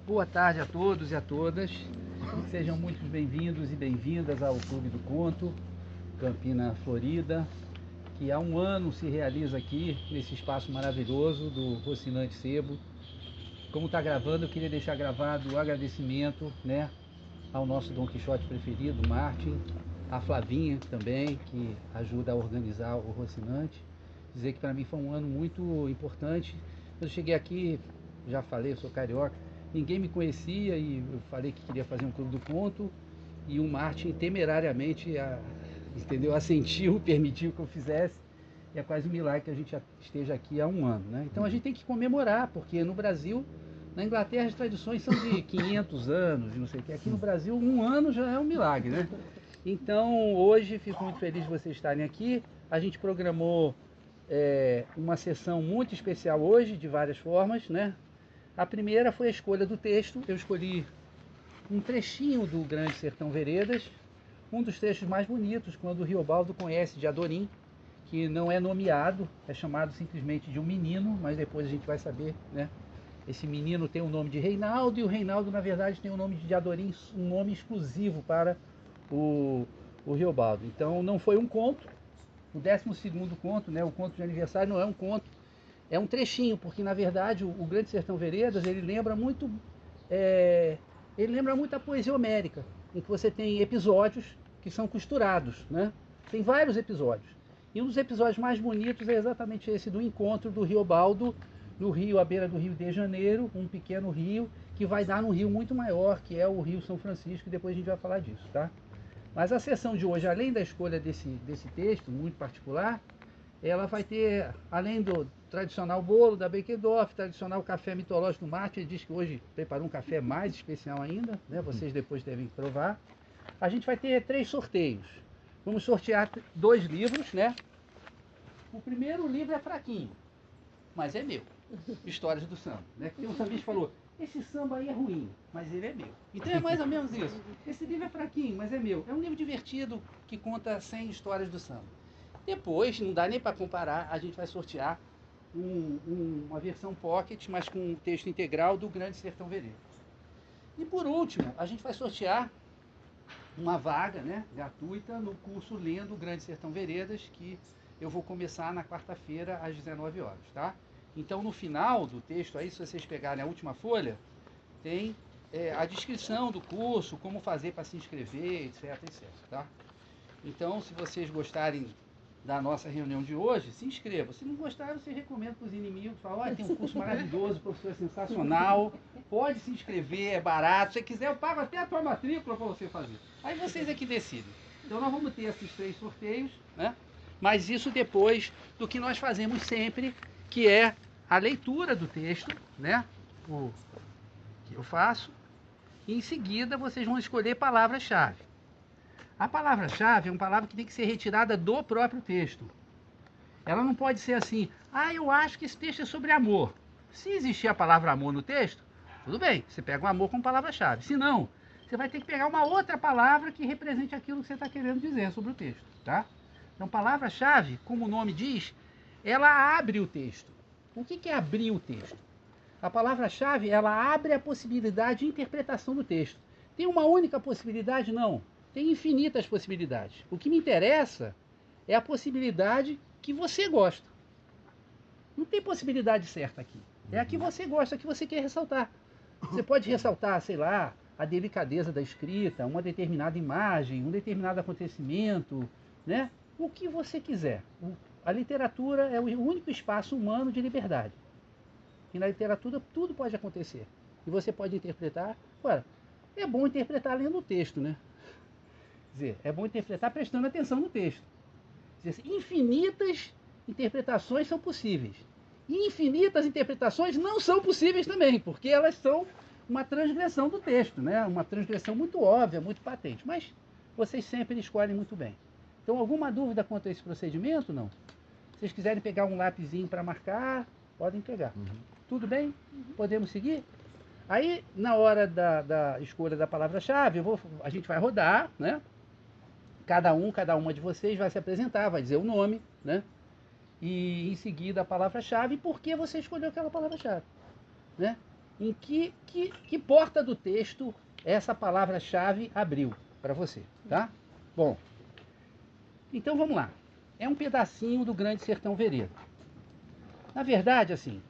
Boa tarde a todos e a todas. Sejam muito bem-vindos e bem-vindas ao Clube do Conto, Campina, Florida, que há um ano se realiza aqui nesse espaço maravilhoso do Rocinante Sebo. Como está gravando, eu queria deixar gravado o agradecimento, né, ao nosso Dom Quixote preferido, Martin, a Flavinha também, que ajuda a organizar o Rocinante. Dizer que para mim foi um ano muito importante. Quando eu cheguei aqui, já falei, eu sou carioca, ninguém me conhecia e eu falei que queria fazer um clube do conto e o Martin temerariamente assentiu, permitiu que eu fizesse. E é quase um milagre que a gente esteja aqui há um ano, né? Então a gente tem que comemorar, porque no Brasil, na Inglaterra as tradições são de 500 anos e não sei o que. Aqui no Brasil um ano já é um milagre, né? Então hoje fico muito feliz de vocês estarem aqui. A gente programou uma sessão muito especial hoje, de várias formas, né? A primeira foi a escolha do texto. Eu escolhi um trechinho do Grande Sertão Veredas, um dos trechos mais bonitos, quando o Riobaldo conhece de Adorim, que não é nomeado, é chamado simplesmente de um menino, mas depois a gente vai saber, né? Esse menino tem o nome de Reinaldo, e o Reinaldo, na verdade, tem o nome de Adorim, um nome exclusivo para o Riobaldo. Então não foi um conto, o 12º conto, né? O conto de aniversário não é um conto, é um trechinho, porque na verdade o Grande Sertão Veredas, ele lembra muito a poesia homérica, em que você tem episódios que são costurados, né? Tem vários episódios. E um dos episódios mais bonitos é exatamente esse do encontro do Riobaldo no rio, à beira do Rio de Janeiro, um pequeno rio que vai dar num rio muito maior, que é o Rio São Francisco, e depois a gente vai falar disso, tá? Mas a sessão de hoje, além da escolha desse texto muito particular, ela vai ter, além do tradicional bolo da Beckendorf, tradicional café mitológico do Martin, ele diz que hoje preparou um café mais especial ainda, né? Vocês depois devem provar. A gente vai ter 3 sorteios. Vamos sortear 2 livros, né? O primeiro livro é fraquinho, mas é meu. Histórias do Samba, né? Tem um sambista que falou, esse samba aí é ruim, mas ele é meu. Então é mais ou menos isso. Esse livro é fraquinho, mas é meu. É um livro divertido que conta 100 histórias do samba. Depois, não dá nem para comparar, a gente vai sortear uma versão pocket, mas com um texto integral do Grande Sertão Veredas. E por último, a gente vai sortear uma vaga, né, gratuita no curso Lendo o Grande Sertão Veredas, que eu vou começar na quarta-feira às 19 horas, tá? Então no final do texto aí, se vocês pegarem a última folha, tem a descrição do curso, como fazer para se inscrever, etc, etc, tá? Então, se vocês gostarem da nossa reunião de hoje, se inscreva. Se não gostaram, você recomenda para os inimigos, fala, olha, tem um curso maravilhoso, o professor é sensacional, pode se inscrever, é barato, se você quiser eu pago até a tua matrícula para você fazer. Aí vocês é que decidem. Então nós vamos ter esses 3 sorteios, né? Mas isso depois do que nós fazemos sempre, que é a leitura do texto, né? O que eu faço. E em seguida vocês vão escolher palavras-chave. A palavra-chave é uma palavra que tem que ser retirada do próprio texto. Ela não pode ser assim, eu acho que esse texto é sobre amor. Se existir a palavra amor no texto, tudo bem, você pega o amor como palavra-chave. Se não, você vai ter que pegar uma outra palavra que represente aquilo que você está querendo dizer sobre o texto, tá? Então, palavra-chave, como o nome diz, ela abre o texto. O que é abrir o texto? A palavra-chave, ela abre a possibilidade de interpretação do texto. Tem uma única possibilidade? Não. Tem infinitas possibilidades. O que me interessa é a possibilidade que você gosta. Não tem possibilidade certa aqui. É a que você gosta, a que você quer ressaltar. Você pode ressaltar, sei lá, a delicadeza da escrita, uma determinada imagem, um determinado acontecimento, né? O que você quiser. A literatura é o único espaço humano de liberdade. E na literatura tudo pode acontecer. E você pode interpretar. Agora, é bom interpretar lendo o texto, né? Quer dizer, é bom interpretar prestando atenção no texto. Quer dizer, infinitas interpretações são possíveis. E infinitas interpretações não são possíveis também, porque elas são uma transgressão do texto, né? Uma transgressão muito óbvia, muito patente. Mas vocês sempre escolhem muito bem. Então, alguma dúvida quanto a esse procedimento? Não? Se vocês quiserem pegar um lapisinho para marcar, podem pegar. Tudo bem? Podemos seguir? Aí, na hora da escolha da palavra-chave, a gente vai rodar, né? Cada uma de vocês vai se apresentar, vai dizer o nome, né? E em seguida a palavra-chave e por que você escolheu aquela palavra-chave, né? em que porta do texto essa palavra-chave abriu para você, tá? Bom, então vamos lá. É um pedacinho do Grande Sertão Veredas. Na verdade, assim,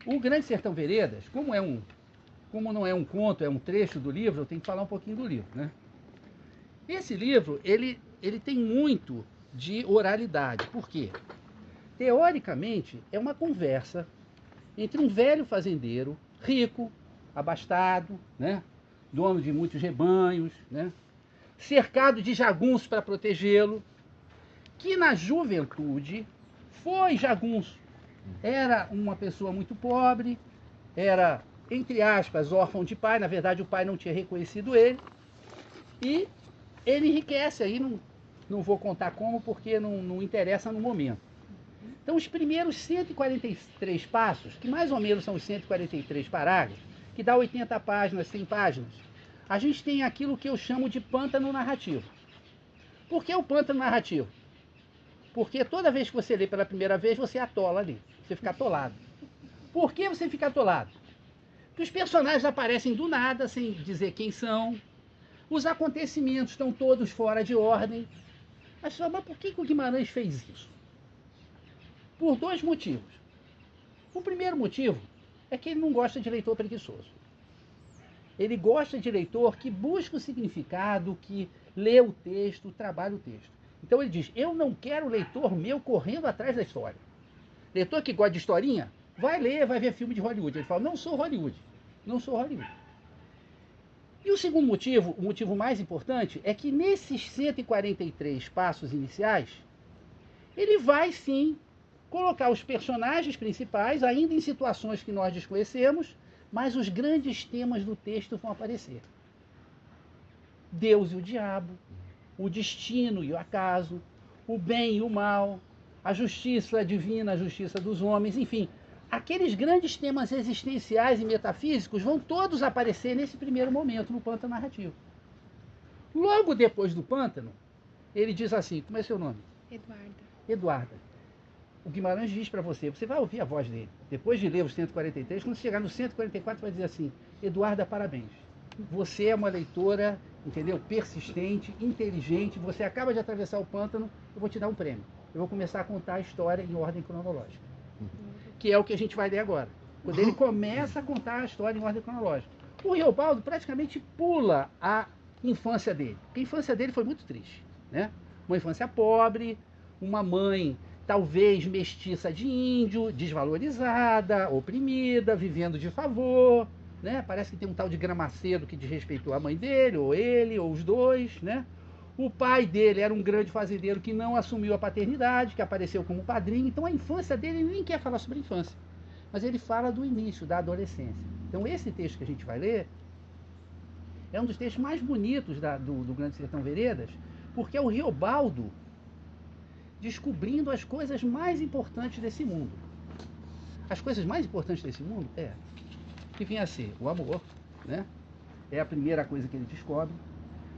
o Grande Sertão Veredas, como não é um conto, é um trecho do livro, eu tenho que falar um pouquinho do livro, né? Esse livro, ele tem muito de oralidade. Por quê? Teoricamente, é uma conversa entre um velho fazendeiro, rico, abastado, né? Dono de muitos rebanhos, né? Cercado de jagunços para protegê-lo, que na juventude foi jagunço. Era uma pessoa muito pobre, era, entre aspas, órfão de pai, na verdade o pai não tinha reconhecido ele, e ele enriquece aí, não vou contar como, porque não interessa no momento. Então os primeiros 143 passos, que mais ou menos são os 143 parágrafos, que dá 80 páginas, 100 páginas, a gente tem aquilo que eu chamo de pântano narrativo. Por que o pântano narrativo? Porque toda vez que você lê pela primeira vez, você atola ali, você fica atolado. Por que você fica atolado? Porque os personagens aparecem do nada, sem dizer quem são, os acontecimentos estão todos fora de ordem. Mas por que o Guimarães fez isso? Por dois motivos. O primeiro motivo é que ele não gosta de leitor preguiçoso. Ele gosta de leitor que busca o significado, que lê o texto, trabalha o texto. Então ele diz, eu não quero leitor meu correndo atrás da história. Leitor que gosta de historinha, vai ler, vai ver filme de Hollywood. Ele fala, não sou Hollywood, não sou Hollywood. E o segundo motivo, o motivo mais importante, é que nesses 143 passos iniciais, ele vai sim colocar os personagens principais, ainda em situações que nós desconhecemos, mas os grandes temas do texto vão aparecer. Deus e o diabo, o destino e o acaso, o bem e o mal, a justiça divina, a justiça dos homens, enfim, aqueles grandes temas existenciais e metafísicos vão todos aparecer nesse primeiro momento no pântano narrativo. Logo depois do pântano, ele diz assim, como é seu nome? Eduarda. Eduarda. O Guimarães diz para você, você vai ouvir a voz dele. Depois de ler os 143, quando você chegar no 144, vai dizer assim, Eduarda, parabéns. Você é uma leitora, entendeu? Persistente, inteligente, você acaba de atravessar o pântano, eu vou te dar um prêmio. Eu vou começar a contar a história em ordem cronológica. Que é o que a gente vai ler agora. Quando ele começa a contar a história em ordem cronológica. O Riobaldo praticamente pula a infância dele. Porque a infância dele foi muito triste, né? Uma infância pobre, uma mãe talvez mestiça de índio, desvalorizada, oprimida, vivendo de favor, né? Parece que tem um tal de Gramacedo que desrespeitou a mãe dele, ou ele, ou os dois, né? O pai dele era um grande fazendeiro que não assumiu a paternidade, que apareceu como padrinho. Então a infância dele, ele nem quer falar sobre a infância, mas ele fala do início, da adolescência. Então esse texto que a gente vai ler é um dos textos mais bonitos do Grande Sertão Veredas, porque é o Riobaldo descobrindo as coisas mais importantes desse mundo. As coisas mais importantes desse mundo que vinha a ser o amor, né? É a primeira coisa que ele descobre.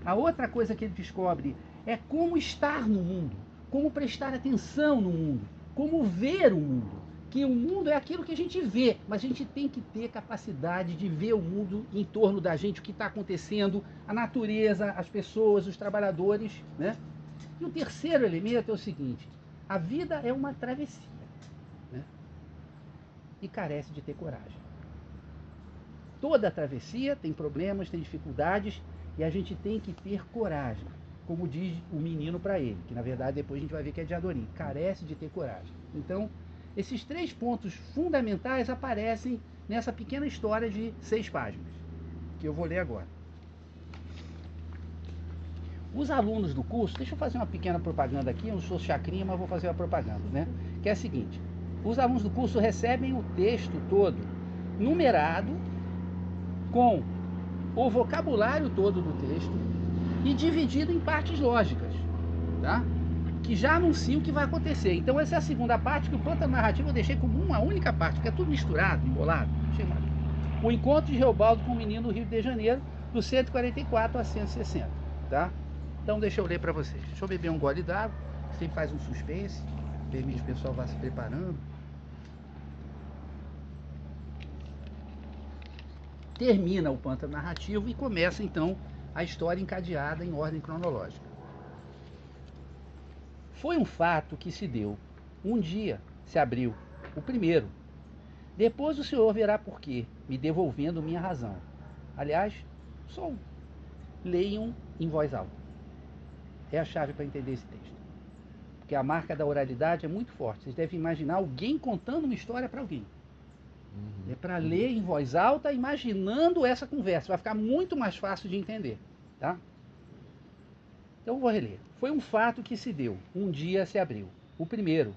A outra coisa que ele descobre é como estar no mundo, como prestar atenção no mundo, como ver o mundo. Que o mundo é aquilo que a gente vê, mas a gente tem que ter capacidade de ver o mundo em torno da gente, o que está acontecendo, a natureza, as pessoas, os trabalhadores, né? E o terceiro elemento é o seguinte, a vida é uma travessia, né? E carece de ter coragem. Toda travessia tem problemas, tem dificuldades, e a gente tem que ter coragem, como diz o menino para ele, que na verdade depois a gente vai ver que é de Adorim, carece de ter coragem. Então, esses 3 pontos fundamentais aparecem nessa pequena história de 6 páginas, que eu vou ler agora. Os alunos do curso, deixa eu fazer uma pequena propaganda aqui, eu não sou chacrinha, mas vou fazer uma propaganda, né? Que é a seguinte, os alunos do curso recebem o texto todo numerado, com o vocabulário todo do texto e dividido em partes lógicas, tá? Que já anunciam o que vai acontecer. Então essa é a segunda parte, que o pântano narrativo eu deixei como uma única parte, porque é tudo misturado, embolado. O encontro de Riobaldo com o menino no Rio de Janeiro, do 144 a 160, tá? Então deixa eu ler para vocês. Deixa eu beber um gole d'água, sempre faz um suspense, permite o pessoal vá se preparando. termina o pântano narrativo e começa então a história encadeada em ordem cronológica. Foi um fato que se deu. Um dia se abriu, o primeiro. Depois o senhor verá por quê, me devolvendo minha razão. Aliás, só leiam em voz alta. É a chave para entender esse texto. Porque a marca da oralidade é muito forte. Vocês devem imaginar alguém contando uma história para alguém. É para ler em voz alta, imaginando essa conversa. Vai ficar muito mais fácil de entender. Tá? Então eu vou reler. Foi um fato que se deu. Um dia se abriu. O primeiro.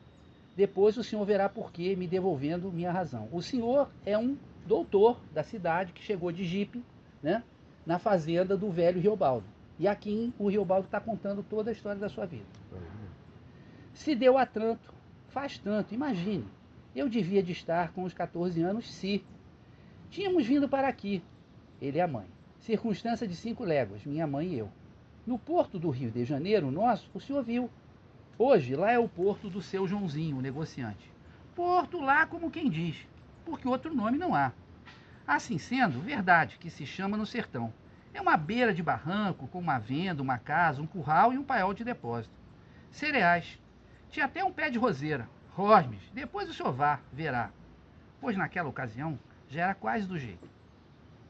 Depois o senhor verá por quê, me devolvendo minha razão. O senhor é um doutor da cidade que chegou de jipe, né, na fazenda do velho Riobaldo. E aqui o Riobaldo está contando toda a história da sua vida. Se deu há tanto, faz tanto, imagine. Eu devia de estar com os 14 anos se. Tínhamos vindo para aqui, ele e a mãe. Circunstância de 5 léguas, minha mãe e eu. No porto do Rio de Janeiro, nosso, o senhor viu. Hoje, lá é o porto do seu Joãozinho, o negociante. Porto lá como quem diz, porque outro nome não há. Assim sendo, verdade que se chama no sertão. É uma beira de barranco, com uma venda, uma casa, um curral e um paiol de depósito. Cereais. Tinha até um pé de roseira. Rosmes. Depois o senhor verá. Pois naquela ocasião já era quase do jeito.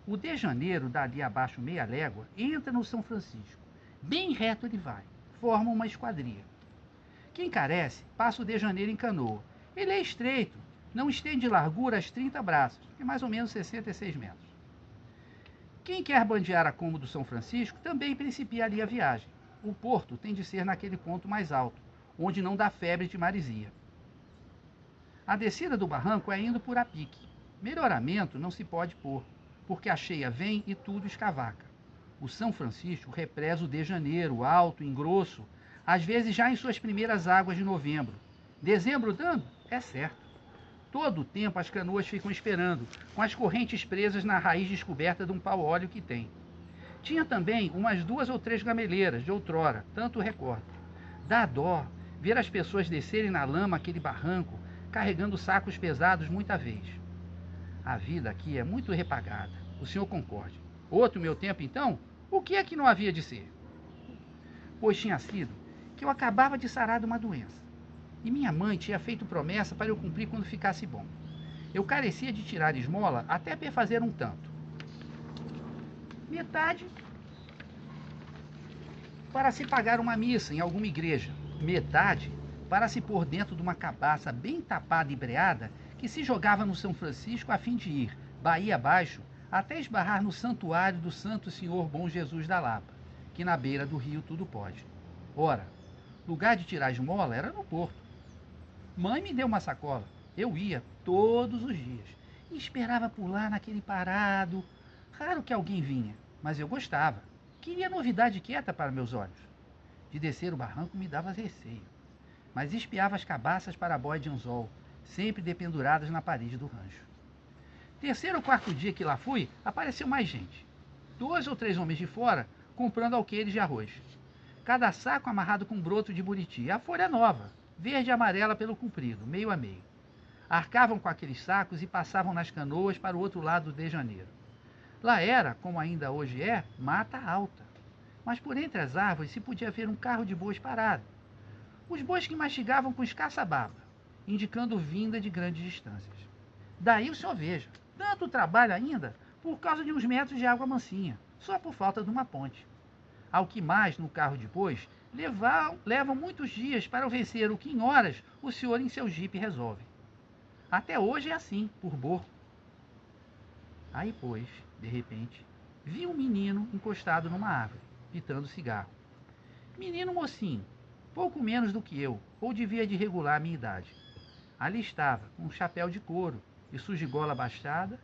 O de Janeiro, dali abaixo meia légua, entra no São Francisco. Bem reto ele vai. Forma uma esquadria. Quem carece, passa o de Janeiro em canoa. Ele é estreito, não estende de largura as 30 braços, que é mais ou menos 66 metros. Quem quer bandear a como do São Francisco, também principia ali a viagem. O porto tem de ser naquele ponto mais alto, onde não dá febre de maresia. A descida do barranco é indo por a pique. Melhoramento não se pode pôr, porque a cheia vem e tudo escavaca. O São Francisco represa o de Janeiro, alto, engrosso, às vezes já em suas primeiras águas de novembro. Dezembro dando? É certo. Todo o tempo as canoas ficam esperando, com as correntes presas na raiz descoberta de um pau-óleo que tem. Tinha também umas 2 ou 3 gameleiras de outrora, tanto recordo. Dá dó ver as pessoas descerem na lama aquele barranco, carregando sacos pesados muita vez. A vida aqui é muito repagada, o senhor concorde. Outro meu tempo, então, o que é que não havia de ser? Pois tinha sido que eu acabava de sarar de uma doença. E minha mãe tinha feito promessa para eu cumprir quando ficasse bom. Eu carecia de tirar esmola até perfazer um tanto. Metade para se pagar uma missa em alguma igreja. Metade para se pôr dentro de uma cabaça bem tapada e breada que se jogava no São Francisco a fim de ir, Bahia abaixo, até esbarrar no santuário do Santo Senhor Bom Jesus da Lapa, que na beira do rio tudo pode. Ora, lugar de tirar esmola era no porto. Mãe me deu uma sacola. Eu ia todos os dias e esperava por lá naquele parado. Raro que alguém vinha, mas eu gostava. Queria novidade quieta para meus olhos. De descer o barranco me dava receio, mas espiava as cabaças para boi de anzol, sempre dependuradas na parede do rancho. Terceiro ou quarto dia que lá fui, apareceu mais gente. 2 ou 3 homens de fora comprando alqueires de arroz. Cada saco amarrado com broto de buriti, a folha nova, verde e amarela pelo comprido, meio a meio. Arcavam com aqueles sacos e passavam nas canoas para o outro lado de Janeiro. Lá era, como ainda hoje é, mata alta. Mas por entre as árvores se podia ver um carro de bois parado. Os bois que mastigavam com escassa baba, indicando vinda de grandes distâncias. Daí o senhor veja, tanto trabalho ainda por causa de uns metros de água mansinha, só por falta de uma ponte. Ao que mais, no carro de bois, levam muitos dias para vencer o que em horas o senhor em seu jipe resolve. Até hoje é assim, por borco. Aí, pois, de repente, vi um menino encostado numa árvore, pitando cigarro. Menino mocinho, pouco menos do que eu, ou devia de regular a minha idade. Ali estava, com um chapéu de couro e sujigola baixada,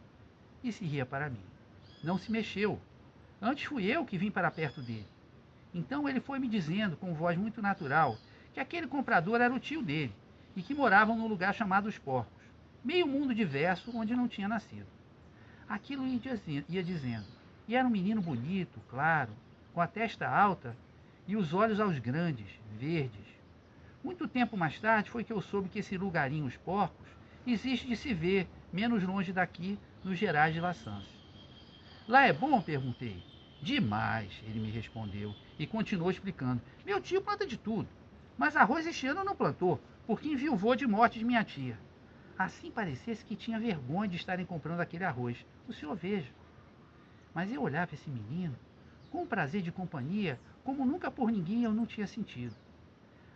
e se ria para mim. Não se mexeu. Antes fui eu que vim para perto dele. Então ele foi me dizendo, com voz muito natural, que aquele comprador era o tio dele, e que moravam num lugar chamado Os Porcos, meio mundo diverso onde não tinha nascido. Aquilo ia dizendo, e era um menino bonito, claro, com a testa alta e os olhos aos grandes, verdes. Muito tempo mais tarde foi que eu soube que esse lugarinho, Os Porcos, existe de se ver, menos longe daqui, nos Gerais de Laçãs. Lá é bom? Perguntei. Demais, ele me respondeu e continuou explicando. Meu tio planta de tudo, mas arroz este ano não plantou, porque enviuvou de morte de minha tia. Assim parecesse que tinha vergonha de estarem comprando aquele arroz. O senhor veja. Mas eu olhava esse menino com um prazer de companhia como nunca por ninguém eu não tinha sentido.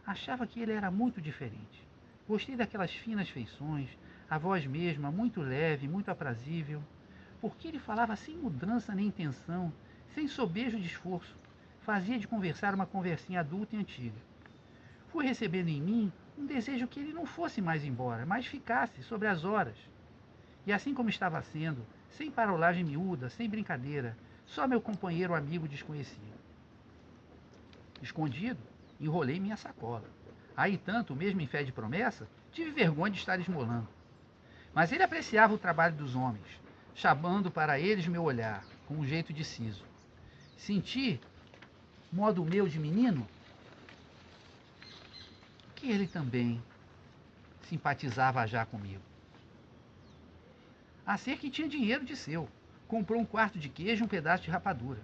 Achava que ele era muito diferente. Gostei daquelas finas feições, a voz mesma, muito leve, muito aprazível. Porque ele falava sem mudança nem intenção, sem sobejo de esforço. Fazia de conversar uma conversinha adulta e antiga. Fui recebendo em mim um desejo que ele não fosse mais embora, mas ficasse sobre as horas. E assim como estava sendo, sem parolagem miúda, sem brincadeira, só meu companheiro amigo desconhecido. Escondido, enrolei minha sacola. Aí tanto, mesmo em fé de promessa, tive vergonha de estar esmolando. Mas ele apreciava o trabalho dos homens, chamando para eles meu olhar, com um jeito de siso. Senti, modo meu de menino, que ele também simpatizava já comigo. A ser que tinha dinheiro de seu. Comprou um quarto de queijo e um pedaço de rapadura.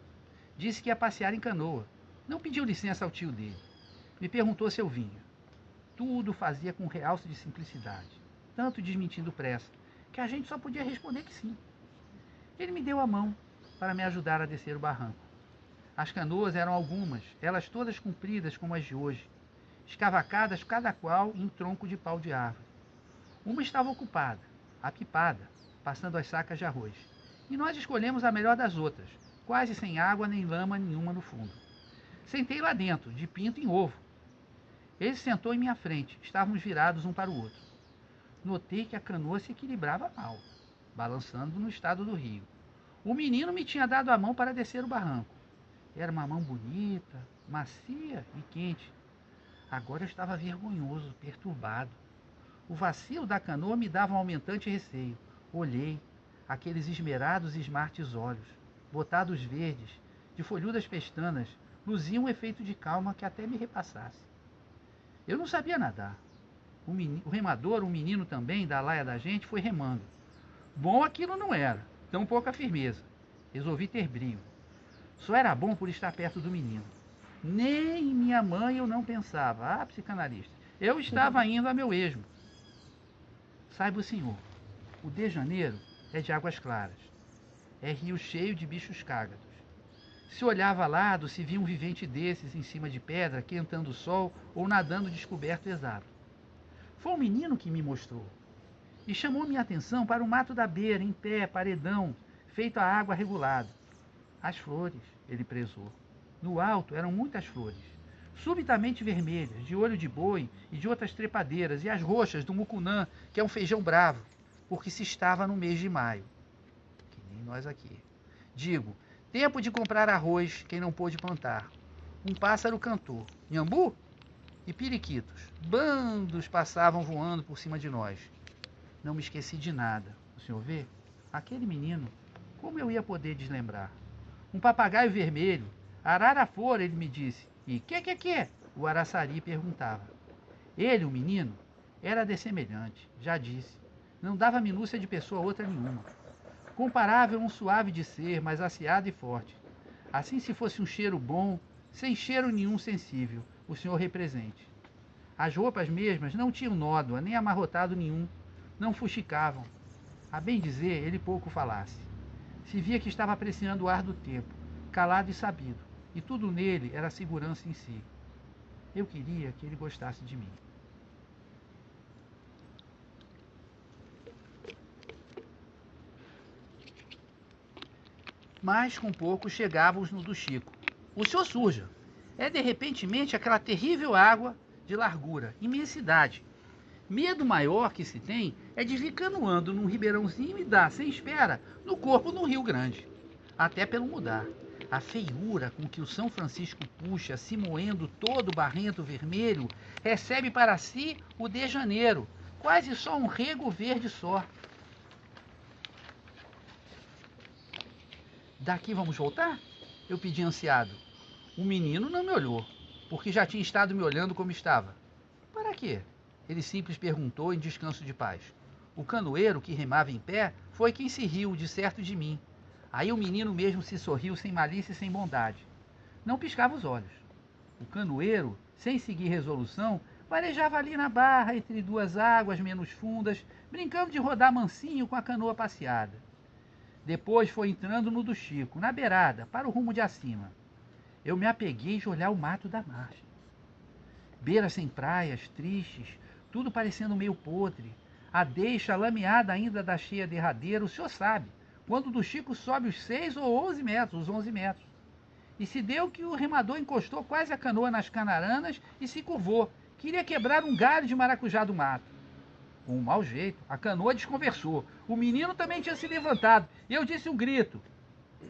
Disse que ia passear em canoa. Não pediu licença ao tio dele. Me perguntou se eu vinha. Tudo fazia com realce de simplicidade, tanto desmentindo pressa, que a gente só podia responder que sim. Ele me deu a mão para me ajudar a descer o barranco. As canoas eram algumas, elas todas compridas como as de hoje, escavacadas cada qual em tronco de pau de árvore. Uma estava ocupada, a pipada, passando as sacas de arroz. E nós escolhemos a melhor das outras, quase sem água nem lama nenhuma no fundo. Sentei lá dentro, de pinto em ovo. Ele se sentou em minha frente, estávamos virados um para o outro. Notei que a canoa se equilibrava mal, balançando no estado do rio. O menino me tinha dado a mão para descer o barranco. Era uma mão bonita, macia e quente. Agora eu estava vergonhoso, perturbado. O vacilo da canoa me dava um aumentante receio. Olhei, aqueles esmerados e esmartes olhos, botados verdes, de folhudas pestanas, luziam um efeito de calma que até me repassasse. Eu não sabia nadar. O remador, um menino também, da laia da gente, foi remando. Bom aquilo não era, tão pouca firmeza. Resolvi ter brio. Só era bom por estar perto do menino. Nem em minha mãe eu não pensava. Ah, psicanalista, eu estava indo a meu esmo. Saiba o senhor, o de Janeiro é de águas claras. É rio cheio de bichos cágados. Se olhava lado, se via um vivente desses em cima de pedra, quentando o sol ou nadando descoberto exato. Foi o menino que me mostrou. E chamou minha atenção para o mato da beira, em pé, paredão, feito a água regulada. As flores, ele prezou. No alto eram muitas flores, subitamente vermelhas, de olho de boi e de outras trepadeiras, e as roxas do mucunã, que é um feijão bravo, porque se estava no mês de maio. Que nem nós aqui. Digo, tempo de comprar arroz, quem não pôde plantar. Um pássaro cantou, nhambu e periquitos. Bandos passavam voando por cima de nós. Não me esqueci de nada. O senhor vê? Aquele menino, como eu ia poder deslembrar? Um papagaio vermelho. Arara fora, ele me disse. E que? O araçari perguntava. Ele, o menino, era dessemelhante, já disse. Não dava minúcia de pessoa outra nenhuma. Comparável a um suave de ser, mas aciado e forte. Assim se fosse um cheiro bom, sem cheiro nenhum sensível, o senhor represente. As roupas mesmas não tinham nódoa, nem amarrotado nenhum, não fuxicavam. A bem dizer, ele pouco falasse. Se via que estava apreciando o ar do tempo, calado e sabido, e tudo nele era segurança em si. Eu queria que ele gostasse de mim. Mas com pouco chegávamos no do Chico. O senhor surja. É de repentemente aquela terrível água de largura, imensidade. Medo maior que se tem é de vir canoando num ribeirãozinho e dar, sem espera, no corpo num rio grande. Até pelo mudar. A feiura com que o São Francisco puxa, se moendo todo barrento vermelho, recebe para si o de Janeiro, quase só um rego verde só. Daqui vamos voltar? Eu pedi ansiado. O menino não me olhou, porque já tinha estado me olhando como estava. Para quê? Ele simples perguntou em descanso de paz. O canoeiro, que remava em pé, foi quem se riu, de certo, de mim. Aí o menino mesmo se sorriu sem malícia e sem bondade. Não piscava os olhos. O canoeiro, sem seguir resolução, varejava ali na barra, entre duas águas menos fundas, brincando de rodar mansinho com a canoa passeada. Depois foi entrando no do Chico, na beirada, para o rumo de acima. Eu me apeguei de olhar o mato da margem. Beiras sem praias, tristes, tudo parecendo meio podre. A deixa lameada ainda da cheia derradeira, o senhor sabe, quando o do Chico sobe os 6 ou 11 metros, os 11 metros. E se deu que o remador encostou quase a canoa nas canaranas e se curvou. Queria quebrar um galho de maracujá do mato. Com um mau jeito, a canoa desconversou. O menino também tinha se levantado. E eu disse um grito.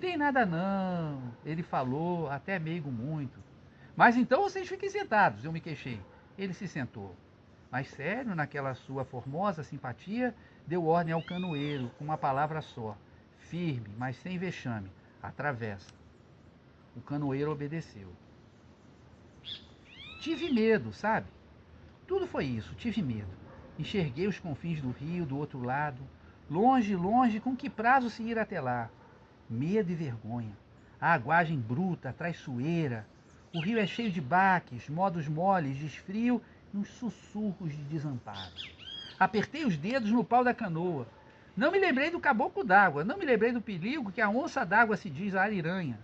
Tem nada não, ele falou, até meigo muito. Mas então vocês fiquem sentados, eu me queixei. Ele se sentou. Mas sério, naquela sua formosa simpatia, deu ordem ao canoeiro, com uma palavra só. Firme, mas sem vexame. Atravessa. O canoeiro obedeceu. Tive medo, sabe? Tudo foi isso, tive medo. Enxerguei os confins do rio, do outro lado. Longe, longe, com que prazo se ir até lá? Medo e vergonha. A aguagem bruta, traiçoeira. O rio é cheio de baques, modos moles, desfrio e uns sussurros de desamparo. Apertei os dedos no pau da canoa. Não me lembrei do caboclo d'água, não me lembrei do perigo que a onça d'água se diz a ariranha.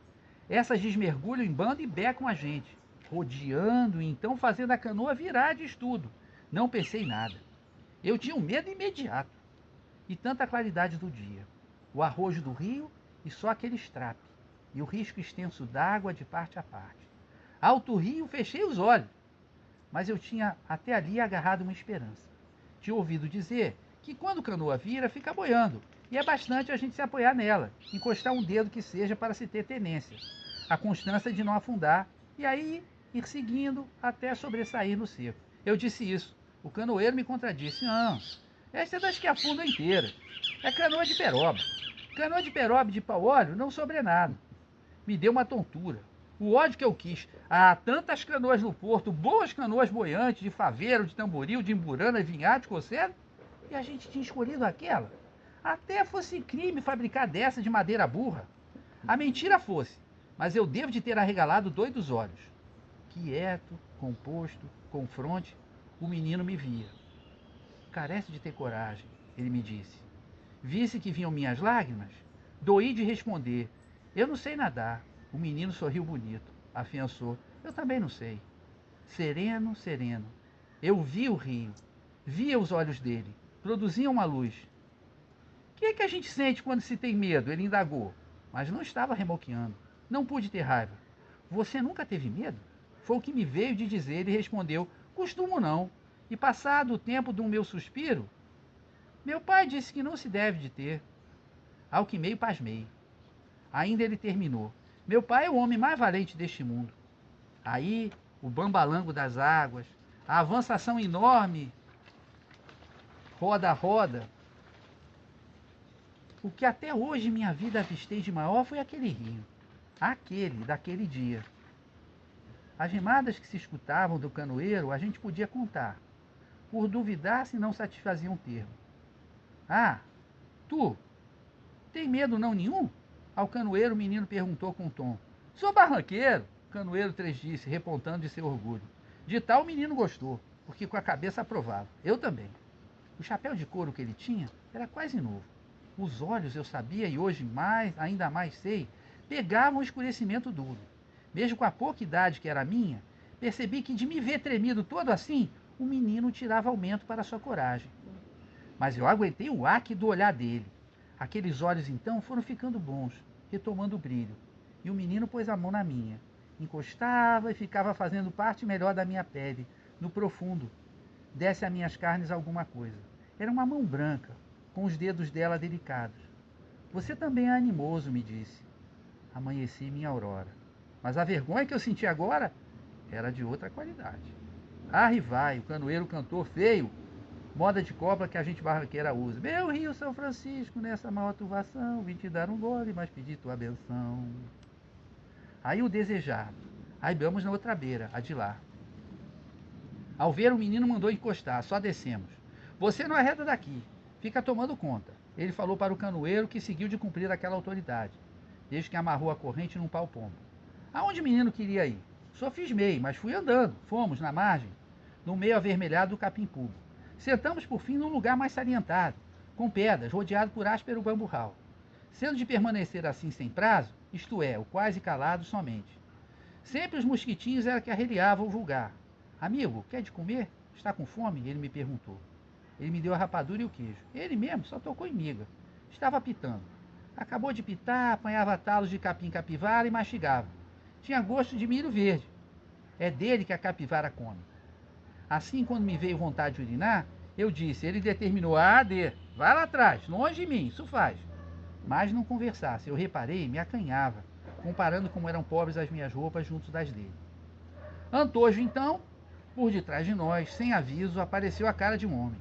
Essas desmergulham em bando e becam a gente, rodeando e então fazendo a canoa virar de estudo. Não pensei nada. Eu tinha um medo imediato. E tanta claridade do dia. O arrojo do rio e só aquele estrape. E o risco extenso d'água de parte a parte. Alto rio, fechei os olhos. Mas eu tinha até ali agarrado uma esperança. Tinha ouvido dizer que quando canoa vira, fica boiando. E é bastante a gente se apoiar nela, encostar um dedo que seja para se ter tenência. A constância de não afundar. E aí ir seguindo até sobressair no seco. Eu disse isso. O canoeiro me contradisse. Não, esta é das que afundam inteira. É canoa de peroba. Canoa de peroba de pau-óleo não sobrenada. Me deu uma tontura. O ódio que eu quis. Há tantas canoas no porto, boas canoas boiantes, de faveiro, de tamboril, de emburana, vinhado, de coceiro. E a gente tinha escolhido aquela. Até fosse crime fabricar dessa de madeira burra. A mentira fosse, mas eu devo de ter arregalado doidos olhos. Quieto, composto, com fronte, o menino me via. Carece de ter coragem, ele me disse. Visse que vinham minhas lágrimas? Doí de responder. Eu não sei nadar. O menino sorriu bonito, afiançou. Eu também não sei. Sereno, sereno. Eu vi o rio. Via os olhos dele. Produziam uma luz. O que é que a gente sente quando se tem medo? Ele indagou. Mas não estava remoqueando. Não pude ter raiva. Você nunca teve medo? Foi o que me veio de dizer. Ele respondeu. Costumo não. E passado o tempo do meu suspiro, meu pai disse que não se deve de ter. Ao que meio pasmei. Ainda ele terminou. Meu pai é o homem mais valente deste mundo. Aí, o bambalango das águas, a avançação enorme, roda a roda. O que até hoje minha vida avistei de maior foi aquele rio. Aquele, daquele dia. As rimadas que se escutavam do canoeiro a gente podia contar, por duvidar se não satisfaziam o termo. Ah, tu, tem medo não nenhum? Ao canoeiro o menino perguntou com tom. Sou barranqueiro, o canoeiro 3 disse, repontando de seu orgulho. De tal o menino gostou, porque com a cabeça aprovava. Eu também. O chapéu de couro que ele tinha era quase novo. Os olhos, eu sabia, e hoje mais, ainda mais sei, pegavam o escurecimento duro. Mesmo com a pouca idade que era minha, percebi que de me ver tremido todo assim, o menino tirava aumento para a sua coragem. Mas eu aguentei o aque do olhar dele. Aqueles olhos então foram ficando bons, retomando o brilho. E o menino pôs a mão na minha. Encostava e ficava fazendo parte melhor da minha pele, no profundo. Desce a minhas carnes alguma coisa. Era uma mão branca, com os dedos dela delicados. Você também é animoso, me disse. Amanheci minha aurora. Mas a vergonha que eu senti agora era de outra qualidade. Arre vai, o canoeiro cantou feio, moda de cobra que a gente barranqueira usa. Meu Rio São Francisco, nessa maior turvação, vim te dar um gole, mas pedi tua benção. Aí o desejado. Aí vamos na outra beira, a de lá. Ao ver, o menino mandou encostar, só descemos. Você não arreda daqui, fica tomando conta. Ele falou para o canoeiro que seguiu de cumprir aquela autoridade. desde que amarrou a corrente num pau-pombo. Aonde o menino queria ir? Sofismei, mas fui andando. Fomos, na margem, no meio avermelhado do capim-pulo. Sentamos, por fim, num lugar mais salientado, com pedras, rodeado por áspero bamburral. Sendo de permanecer assim sem prazo, isto é, o quase calado somente. Sempre os mosquitinhos era que arreliavam o vulgar. Amigo, quer de comer? Está com fome? Ele me perguntou. Ele me deu a rapadura e o queijo. Ele mesmo só tocou em miga. Estava pitando. Acabou de pitar, apanhava talos de capim-capivara e mastigava. Tinha gosto de milho verde. É dele que a capivara come. Assim, quando me veio vontade de urinar, eu disse, ele determinou, vai lá atrás, longe de mim, isso faz. Mas não conversasse, eu reparei, me acanhava, comparando como eram pobres as minhas roupas junto das dele. Antojo, então, por detrás de nós, sem aviso, apareceu a cara de um homem.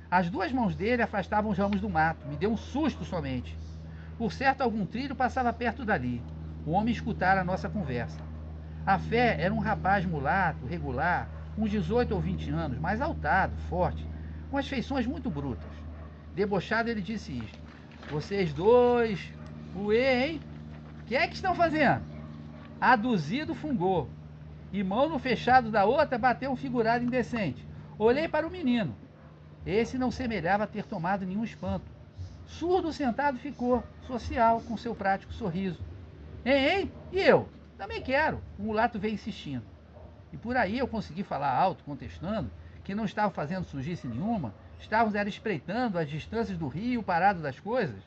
As duas mãos dele afastavam os ramos do mato, me deu um susto somente. Por certo, algum trilho passava perto dali. O homem escutara a nossa conversa. A fé era um rapaz mulato, regular, uns 18 ou 20 anos, mais altado, forte, com as feições muito brutas. Debochado, ele disse isto. Vocês dois, uê, hein? Que é que estão fazendo? Aduzido fungou. E mão no fechado da outra bateu um figurado indecente. Olhei para o menino. Esse não semelhava ter tomado nenhum espanto. Surdo sentado ficou, social, com seu prático sorriso. Hein? E eu? Também quero. O mulato veio insistindo. E por aí eu consegui falar alto, contestando, que não estava fazendo sujice nenhuma, estávamos espreitando as distâncias do rio, parado das coisas.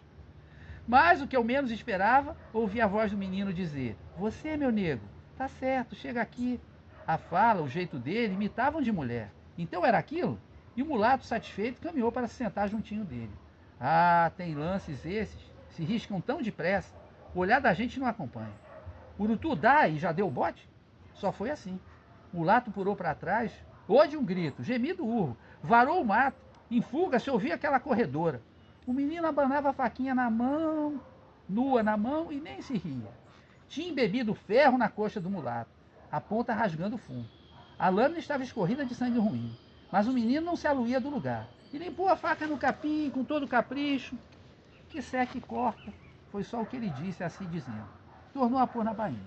Mas o que eu menos esperava, ouvi a voz do menino dizer, você, meu nego, tá certo, chega aqui. A fala, o jeito dele, imitavam de mulher. Então era aquilo? E o mulato, satisfeito, caminhou para se sentar juntinho dele. Ah, tem lances esses, se riscam tão depressa, o olhar da gente não acompanha. Urutu dá e já deu o bote? Só foi assim. O mulato pulou para trás, houve um grito, gemido urro, varou o mato, em fuga se ouvia aquela corredora. O menino abanava a faquinha na mão, nua na mão, e nem se ria. Tinha embebido ferro na coxa do mulato, a ponta rasgando o fundo. A lâmina estava escorrida de sangue ruim, mas o menino não se aluía do lugar. E limpou a faca no capim, com todo capricho. Que seca e corta, foi só o que ele disse, assim dizendo. Tornou a pôr na bainha.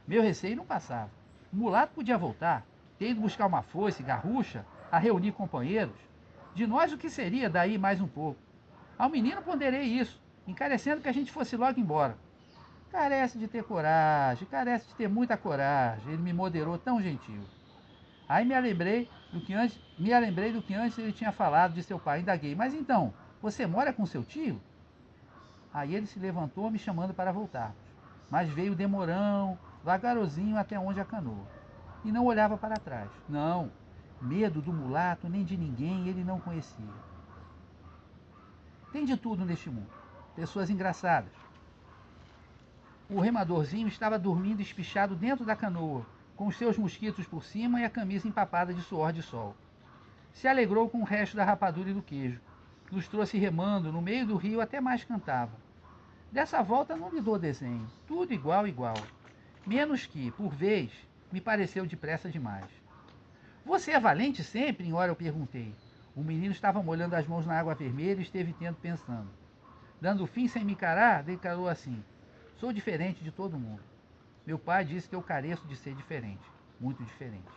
Meu receio não passava. O mulato podia voltar, ter ido buscar uma foice, garrucha, a reunir companheiros. De nós o que seria daí mais um pouco? Ao menino ponderei isso, encarecendo que a gente fosse logo embora. Carece de ter coragem, carece de ter muita coragem. Ele me moderou tão gentil. Aí me lembrei do que antes ele tinha falado de seu pai. Indaguei, mas então, você mora com seu tio? Aí ele se levantou me chamando para voltarmos. Mas veio demorão, vagarosinho até onde a canoa. E não olhava para trás. Não, medo do mulato nem de ninguém ele não conhecia. Tem de tudo neste mundo. Pessoas engraçadas. O remadorzinho estava dormindo espichado dentro da canoa, com os seus mosquitos por cima e a camisa empapada de suor de sol. Se alegrou com o resto da rapadura e do queijo. Nos trouxe remando, no meio do rio até mais cantava. Dessa volta não lhe dou desenho, tudo igual, igual. Menos que, por vez, me pareceu depressa demais. Você é valente sempre? Em hora eu perguntei. O menino estava molhando as mãos na água vermelha e esteve tendo pensando. Dando fim sem me encarar, declarou assim. Sou diferente de todo mundo. Meu pai disse que eu careço de ser diferente. Muito diferente.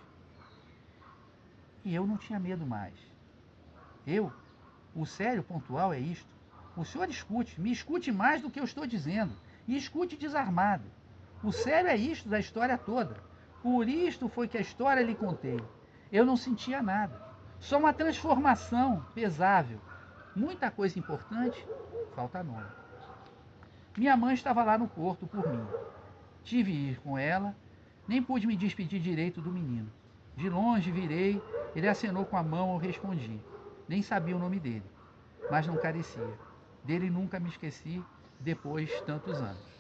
E eu não tinha medo mais. O sério pontual é isto. O senhor escute, me escute mais do que eu estou dizendo. E escute desarmado. O sério é isto da história toda. Por isto foi que a história lhe contei. Eu não sentia nada. Só uma transformação pesável. Muita coisa importante, falta nome. Minha mãe estava lá no porto por mim. Tive de ir com ela, nem pude me despedir direito do menino. De longe virei, ele acenou com a mão, eu respondi. Nem sabia o nome dele, mas não carecia. Dele nunca me esqueci, depois de tantos anos.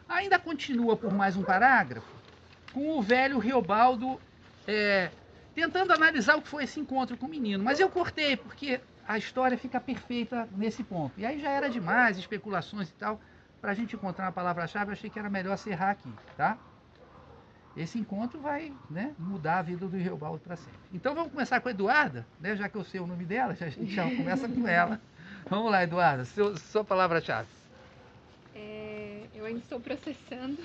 Ainda continua por mais um parágrafo, com o velho Riobaldo tentando analisar o que foi esse encontro com o menino. Mas eu cortei, porque a história fica perfeita nesse ponto. E aí já era demais, especulações e tal. Para a gente encontrar uma palavra-chave, eu achei que era melhor cerrar aqui, tá? Esse encontro vai, né, mudar a vida do Riobaldo para sempre. Então vamos começar com a Eduarda, né, já que eu sei o nome dela, a gente já começa com ela. Vamos lá, Eduarda, sua palavra-chave. ainda estou processando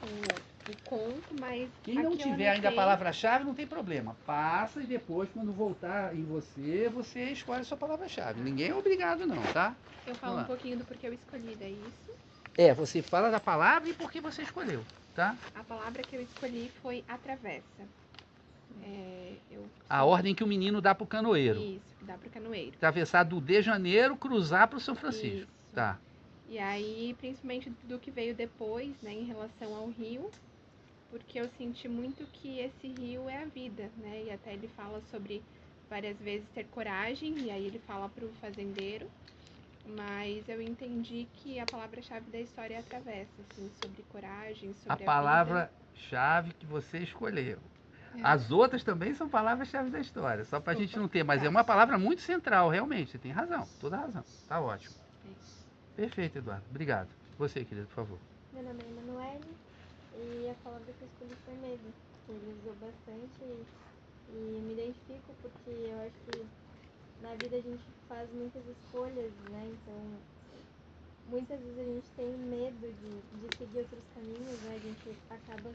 o conto, mas Quem não aqui eu tiver ainda a anotei. palavra-chave, não tem problema. Passa e depois, quando voltar em você, você escolhe a sua palavra-chave. Ninguém é obrigado não, tá? Eu Vamos falo lá. um pouquinho do porquê eu escolhi, daí isso. Você fala da palavra e por que você escolheu, tá? A palavra que eu escolhi foi atravessa. A ordem que o menino dá pro canoeiro. Isso, que dá pro canoeiro. Atravessar do de Janeiro, cruzar pro São Francisco. Isso. Tá. E aí, principalmente do que veio depois, né, em relação ao rio, porque eu senti muito que esse rio é a vida, né? E até ele fala sobre várias vezes ter coragem, e aí ele fala pro fazendeiro, mas eu entendi que a palavra-chave da história é atravessa, assim, sobre coragem, sobre A a vida. palavra-chave que você escolheu. As outras também são palavras-chave da história, só pra gente não ter, mas é uma palavra muito central, realmente, você tem razão, toda razão. Tá ótimo. Perfeito, Eduardo. Obrigado. Você, querido, por favor. Meu nome é Emanuele e a palavra que eu escolhi foi medo, que ele usou bastante e me identifico porque eu acho que na vida a gente faz muitas escolhas, né? Então, muitas vezes a gente tem medo de seguir outros caminhos, né? A gente acaba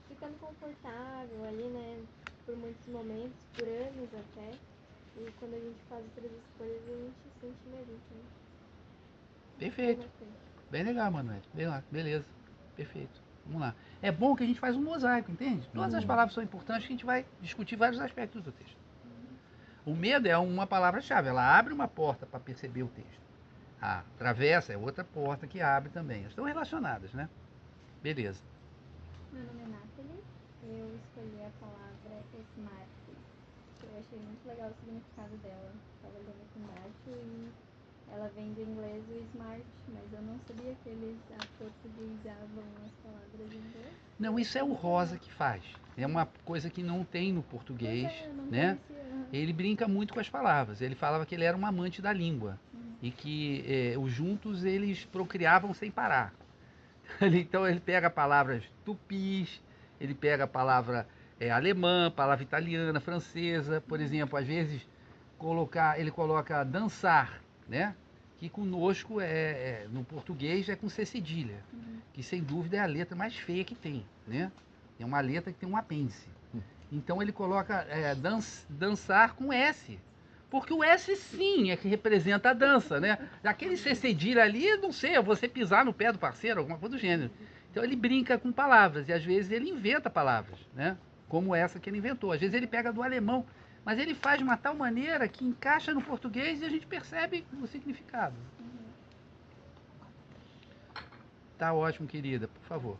ficando confortável ali, né? Por muitos momentos, por anos até. E quando a gente faz outras escolhas, a gente sente medo, então. Perfeito. Bem legal, Manuel. Bem lá, beleza. Perfeito. Vamos lá. É bom que a gente faz um mosaico, entende? Todas as palavras são importantes, que a gente vai discutir vários aspectos do texto. O medo é uma palavra-chave, ela abre uma porta para perceber o texto. A travessa é outra porta que abre também. Elas estão relacionadas, né? Beleza. Meu nome é Nathalie, eu escolhi a palavra smart. Eu achei muito legal o significado dela. Estava lendo aqui embaixo e ela vem do inglês o smart, mas eu não sabia que eles aportuguesavam as palavras em inglês. Não, isso é o Rosa que faz. É uma coisa que não tem no português, né? Ele brinca muito com as palavras. Ele falava que ele era um amante da língua e que os juntos eles procriavam sem parar. Então ele pega palavras tupis, ele pega a palavra alemã, palavra italiana, francesa, por exemplo, às vezes ele coloca dançar, né? Que conosco no português é com C cedilha, que sem dúvida é a letra mais feia que tem, né? É uma letra que tem um apêndice. Então ele coloca dançar com S. Porque o S sim é que representa a dança, né? Aquele C cedilha ali, não sei, é você pisar no pé do parceiro, alguma coisa do gênero. Então ele brinca com palavras e às vezes ele inventa palavras, né? Como essa que ele inventou. Às vezes ele pega do alemão, mas ele faz de uma tal maneira que encaixa no português e a gente percebe o significado. Tá ótimo, querida, por favor.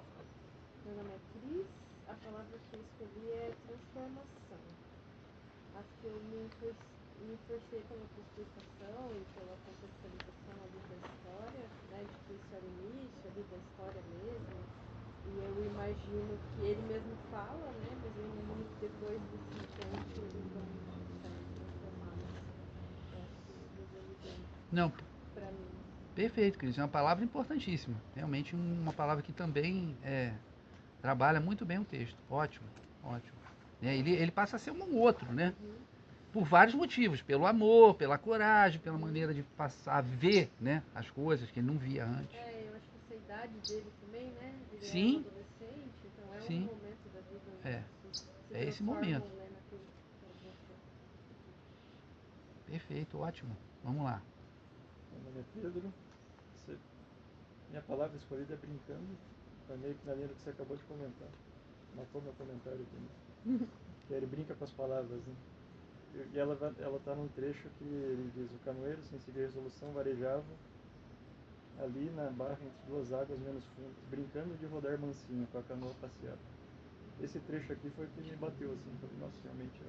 Meu nome é Cris, a palavra que eu escolhi é transformação. Acho que eu me forcei pela explicação e pela contextualização ali da história, né, de que isso era o início ali da história mesmo. E eu imagino que ele mesmo fala, né, mas eu imagino que depois desse encontro eles vão sair transformados. Eu acho que resume bem Não, pra mim. perfeito, Cris. É uma palavra importantíssima. Realmente uma palavra que também trabalha muito bem o texto. Ótimo, ótimo. Ele passa a ser um outro, né? Por vários motivos. Pelo amor, pela coragem, pela maneira de passar a ver, né, as coisas que ele não via antes. Eu acho que essa idade dele também, né? Ele Sim. é um adolescente, então é Sim. um momento da vida onde É. se É esse transformam, momento. né, naquilo que eles vão ser. Perfeito, ótimo. Vamos lá. Meu nome é Pedro. Minha palavra escolhida é brincando. Foi meio que na linha do que você acabou de comentar. Matou meu comentário aqui, né? Que ele brinca com as palavras, né? E ela tá num trecho que ele diz: o canoeiro, sem seguir resolução, varejava ali na barra entre duas águas menos fundas, brincando de rodar mansinho com a canoa passeada. Esse trecho aqui foi o que me bateu, assim. Falei, nossa, realmente,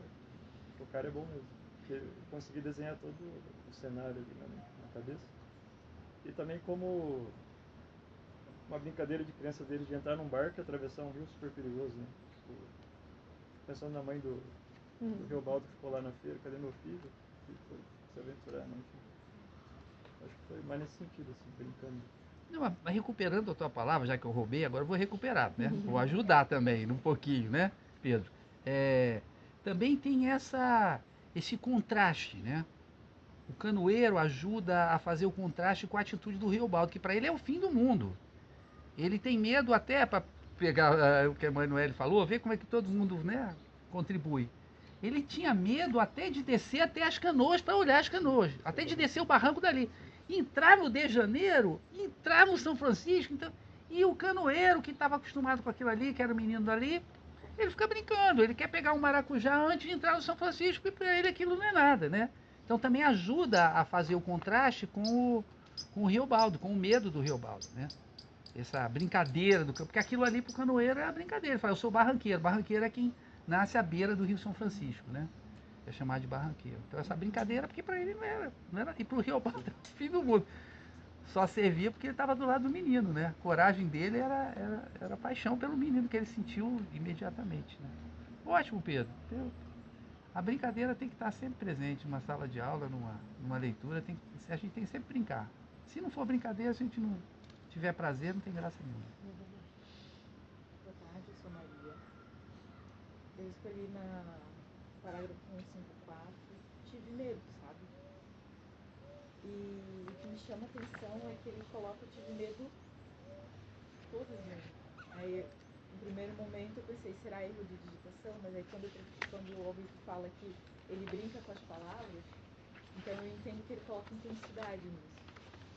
o cara é bom mesmo. Porque eu consegui desenhar todo o cenário ali na cabeça. E também como uma brincadeira de criança dele de entrar num barco e atravessar um rio super perigoso, né? Tipo, pensando na mãe do Riobaldo que ficou lá na feira: cadê meu filho? Que foi se aventurar, né? Enfim. Acho que foi mais nesse sentido, assim, brincando. Não, mas recuperando a tua palavra, já que eu roubei, agora eu vou recuperar, né? Vou ajudar também, um pouquinho, né, Pedro? Também tem esse contraste, né? O canoeiro ajuda a fazer o contraste com a atitude do Riobaldo, que para ele é o fim do mundo. Ele tem medo até, para pegar o que a Emanuele falou, ver como é que todo mundo, né, contribui. Ele tinha medo até de descer até as canoas para olhar as canoas, até de descer o barranco dali. Entrar no de Janeiro, entrar no São Francisco, então, e o canoeiro que estava acostumado com aquilo ali, que era o menino dali, ele fica brincando, ele quer pegar um maracujá antes de entrar no São Francisco, e para ele aquilo não é nada, né? Então também ajuda a fazer o contraste com o Riobaldo, com o medo do Riobaldo, né? Essa brincadeira do campo, porque aquilo ali pro canoeiro é a brincadeira. Ele fala, eu sou barranqueiro. Barranqueiro é quem nasce à beira do Rio São Francisco, né? É chamado de barranqueiro. Então essa brincadeira, porque para ele não era. E pro Riobaldo era o fim do mundo. Só servia porque ele estava do lado do menino, né? A coragem dele era paixão pelo menino que ele sentiu imediatamente, né? Ótimo, Pedro. A brincadeira tem que estar sempre presente numa sala de aula, numa leitura. A gente tem que sempre brincar. Se não for brincadeira, se a gente não tiver prazer, não tem graça nenhuma. Boa tarde, eu sou Maria. Eu escolhi na parágrafo 154, tive medo, sabe? E o que me chama a atenção é que ele coloca tive medo todos juntos. Aí, no primeiro momento, eu pensei, será erro de digitação? Mas aí quando o Ovid fala que ele brinca com as palavras, então eu entendo que ele coloca intensidade nisso.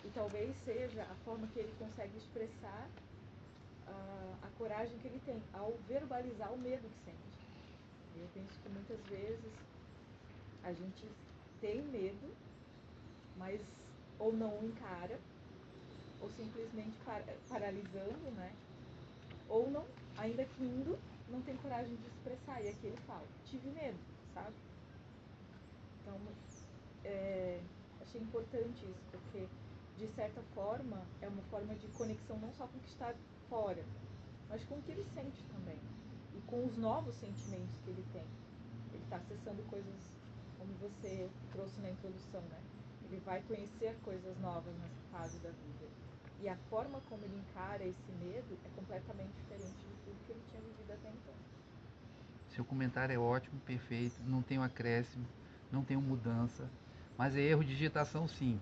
E talvez seja a forma que ele consegue expressar a coragem que ele tem ao verbalizar o medo que sente. Eu penso que muitas vezes a gente tem medo, mas ou não encara, ou simplesmente paralisando, né? Ou não, ainda que indo, não tem coragem de expressar. E aqui ele fala, tive medo, sabe? Então, achei importante isso, porque de certa forma é uma forma de conexão não só com o que está fora, mas com o que ele sente também. E com os novos sentimentos que ele tem. Ele está acessando coisas, como você trouxe na introdução, né? Ele vai conhecer coisas novas nessa fase da vida. E a forma como ele encara esse medo é completamente diferente de tudo que ele tinha vivido até então. Seu comentário é ótimo, perfeito, não tem um acréscimo, não tem uma mudança, mas é erro de digitação sim.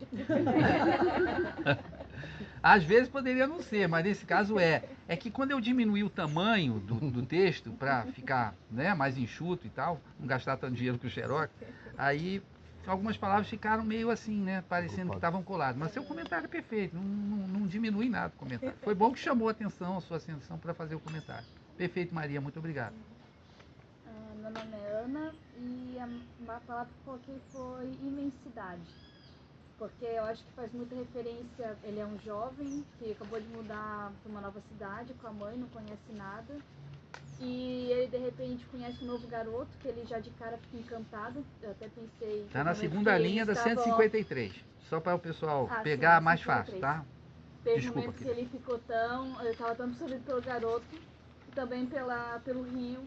Às vezes poderia não ser, mas nesse caso é. É que quando eu diminuí o tamanho do texto para ficar, né, mais enxuto e tal, não gastar tanto dinheiro com o xerox, aí algumas palavras ficaram meio assim, né, parecendo que estavam coladas. Mas seu comentário é perfeito, não diminui nada o comentário. Foi bom que chamou a sua atenção para fazer o comentário. Perfeito, Maria, muito obrigado. Meu nome é Ana e a palavra que coloquei foi imensidade. Porque eu acho que faz muita referência, ele é um jovem que acabou de mudar para uma nova cidade com a mãe, não conhece nada. E ele de repente conhece um novo garoto, que ele já de cara fica encantado. Eu até pensei... Está na segunda linha da 153, só para o pessoal pegar mais fácil, tá? Teve momentos que ele ficou ele estava tão absorvido pelo garoto, e também pelo rio,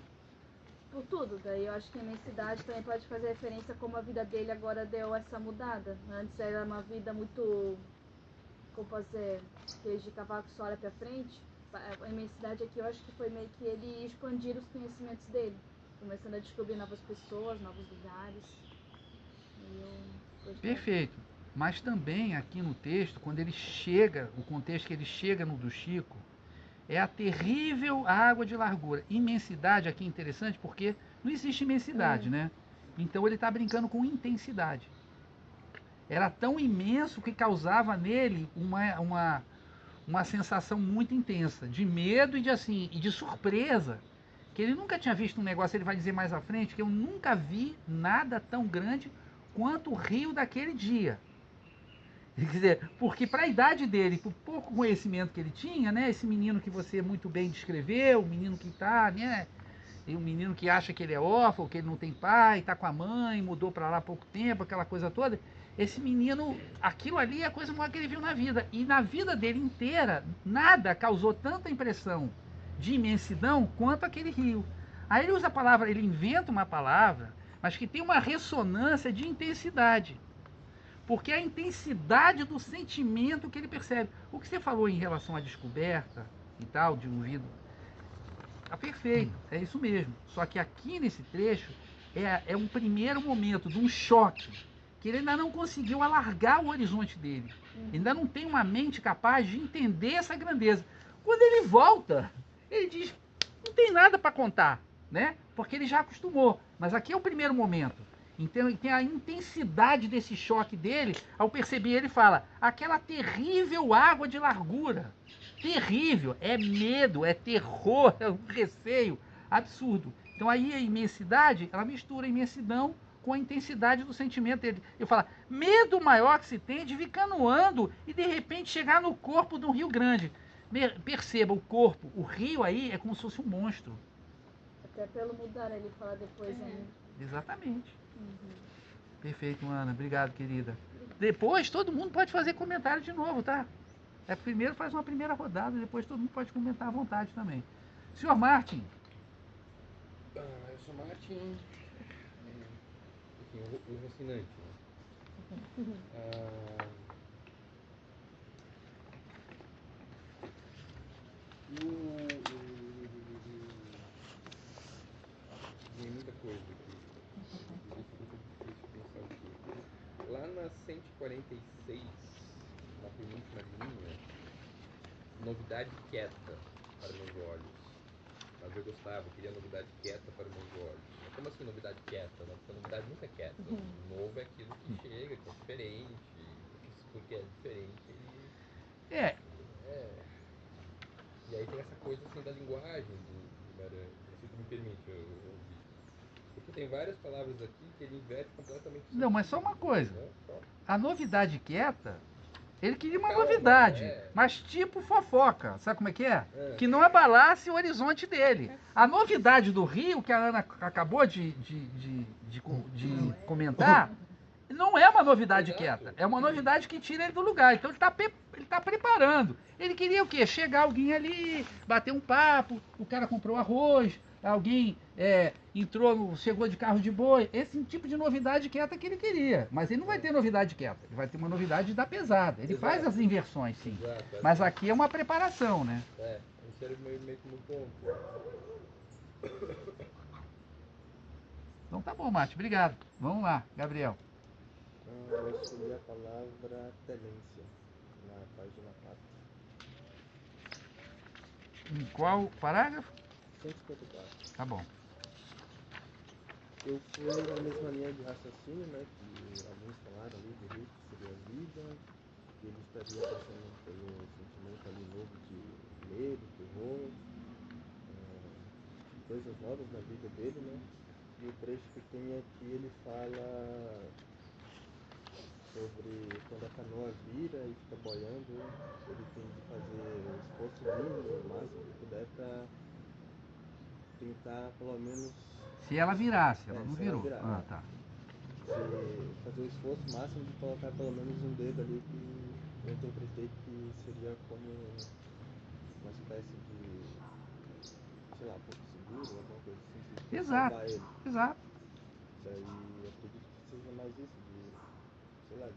por tudo. Daí eu acho que a imensidade também pode fazer referência a como a vida dele agora deu essa mudada. Antes era uma vida muito, como posso dizer, aquele de cavalo que só olha pra frente. A imensidade aqui eu acho que foi meio que ele expandir os conhecimentos dele, começando a descobrir novas pessoas, novos lugares. Perfeito. Mas também aqui no texto, quando ele chega, o contexto que ele chega no do Chico, é a terrível água de largura. Imensidade aqui é interessante porque não existe imensidade, né? Então ele está brincando com intensidade. Era tão imenso que causava nele uma sensação muito intensa, de medo e de surpresa, que ele nunca tinha visto um negócio. Ele vai dizer mais à frente que eu nunca vi nada tão grande quanto o rio daquele dia. Quer dizer, porque para a idade dele, para o pouco conhecimento que ele tinha, né, esse menino que você muito bem descreveu, o menino que está, né, e um menino que acha que ele é órfão, que ele não tem pai, está com a mãe, mudou para lá há pouco tempo, aquela coisa toda. Esse menino, aquilo ali é a coisa maior que ele viu na vida. E na vida dele inteira, nada causou tanta impressão de imensidão quanto aquele rio. Aí ele usa a palavra, ele inventa uma palavra, mas que tem uma ressonância de intensidade. Porque é a intensidade do sentimento que ele percebe. O que você falou em relação à descoberta e tal, de ouvido, tá perfeito, é isso mesmo. Só que aqui nesse trecho é um primeiro momento de um choque que ele ainda não conseguiu alargar o horizonte dele. Ele ainda não tem uma mente capaz de entender essa grandeza. Quando ele volta, ele diz, não tem nada para contar, né? Porque ele já acostumou. Mas aqui é o primeiro momento. Então, tem a intensidade desse choque dele. Ao perceber, ele fala, aquela terrível água de largura. Terrível. É medo, é terror, é um receio absurdo. Então aí a imensidade, ela mistura a imensidão com a intensidade do sentimento dele. Eu falo, medo maior que se tem de vir canoando e de repente chegar no corpo de um rio grande. Perceba, o corpo, o rio aí é como se fosse um monstro. Até pelo mudar, ele fala depois ainda. Exatamente. Perfeito, Ana. Obrigado, querida. Depois todo mundo pode fazer comentário de novo, tá? Primeiro faz uma primeira rodada, depois todo mundo pode comentar à vontade também. Senhor Martin. Eu sou Martin, enfim, o Rocinante. Tem muita coisa aqui. Deixa eu pensar aqui. Lá na 146, na penúltima linha, novidade quieta para meus olhos. Mas eu gostava, eu queria novidade quieta para meus olhos. Mas como assim novidade quieta? Né? Porque a novidade nunca é quieta. O novo é aquilo que chega, que é diferente. Porque é diferente, ele... E aí tem essa coisa assim da linguagem do Guimarães. Se tu me permite, porque tem várias palavras aqui que ele inverte completamente. Não, mas só uma coisa. Né? A novidade quieta, ele queria uma Calma, novidade, mas tipo fofoca. Sabe como é? Que não abalasse o horizonte dele. A novidade do Rio, que a Ana acabou de comentar, não é uma novidade quieta. É uma novidade que tira ele do lugar. Então ele está preparando. Ele queria o quê? Chegar alguém ali, bater um papo, o cara comprou arroz, alguém chegou de carro de boi. Esse tipo de novidade quieta que ele queria. Mas ele não vai ter novidade quieta. Ele vai ter uma novidade da pesada. Ele faz as inversões, sim. Mas aqui é uma preparação, né? Esse era meio que no ponto. Então tá bom, Mate. Obrigado. Vamos lá, Gabriel. Eu escolhi a palavra tenência, na página 4. Em qual parágrafo? 154. Tá bom. Eu fui na mesma linha de raciocínio, né, que alguns falaram ali do rio que seria a vida, que ele estaria passando pelo sentimento ali novo de medo, terror, coisas novas na vida dele, né? E o trecho que tem aqui, ele fala sobre quando a canoa vira e fica boiando, ele tem de fazer o esforço mínimo, o máximo que puder, para tentar pelo menos... Se ela virasse, ela não virou. Virar, tá. Fazer o esforço máximo de colocar pelo menos um dedo ali, que eu interpretei que seria como uma espécie de, sei lá, porto seguro, alguma coisa assim, de salvar ele. Exato. Daí eu acredito que seja mais isso, sei lá,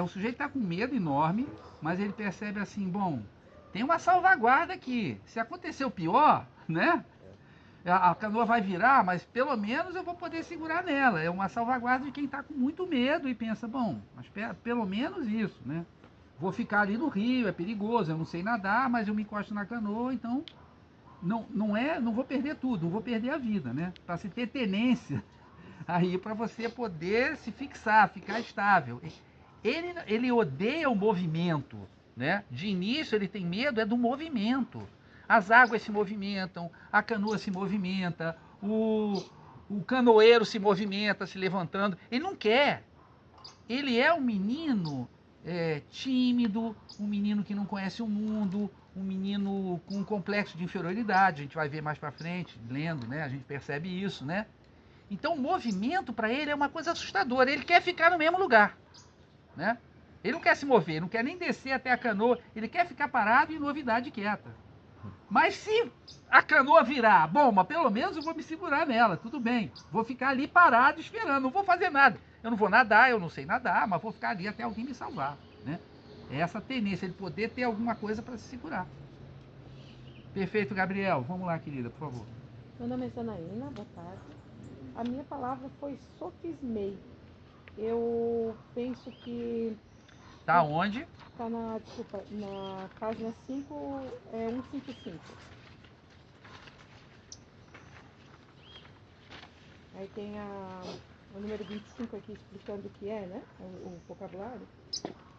o sujeito tá com medo enorme, mas ele percebe assim, bom, tem uma salvaguarda aqui. Se acontecer o pior, né? A canoa vai virar, mas pelo menos eu vou poder segurar nela. É uma salvaguarda de quem está com muito medo e pensa, bom, mas pelo menos isso, né? Vou ficar ali no rio, é perigoso, eu não sei nadar, mas eu me encosto na canoa, então não vou perder tudo, não vou perder a vida, né? Para se ter tenência aí, para você poder se fixar, ficar estável. Ele odeia o movimento, né? De início ele tem medo do movimento. As águas se movimentam, a canoa se movimenta, o canoeiro se movimenta, se levantando. Ele não quer. Ele é um menino tímido, um menino que não conhece o mundo, um menino com um complexo de inferioridade. A gente vai ver mais para frente, lendo, né? A gente percebe isso, né? Então o movimento para ele é uma coisa assustadora. Ele quer ficar no mesmo lugar, né? Ele não quer se mover, não quer nem descer até a canoa. Ele quer ficar parado em novidade quieta. Mas se a canoa virar, bom, mas pelo menos eu vou me segurar nela, tudo bem. Vou ficar ali parado esperando, não vou fazer nada. Eu não vou nadar, eu não sei nadar, mas vou ficar ali até alguém me salvar, né? É essa tendência de poder ter alguma coisa para se segurar. Perfeito, Gabriel. Vamos lá, querida, por favor. Meu nome é Janaína, boa tarde. A minha palavra foi sofismei. Eu penso que Tá onde? tá na página 5, 155. Aí tem o número 25 aqui explicando o que é, né? O vocabulário.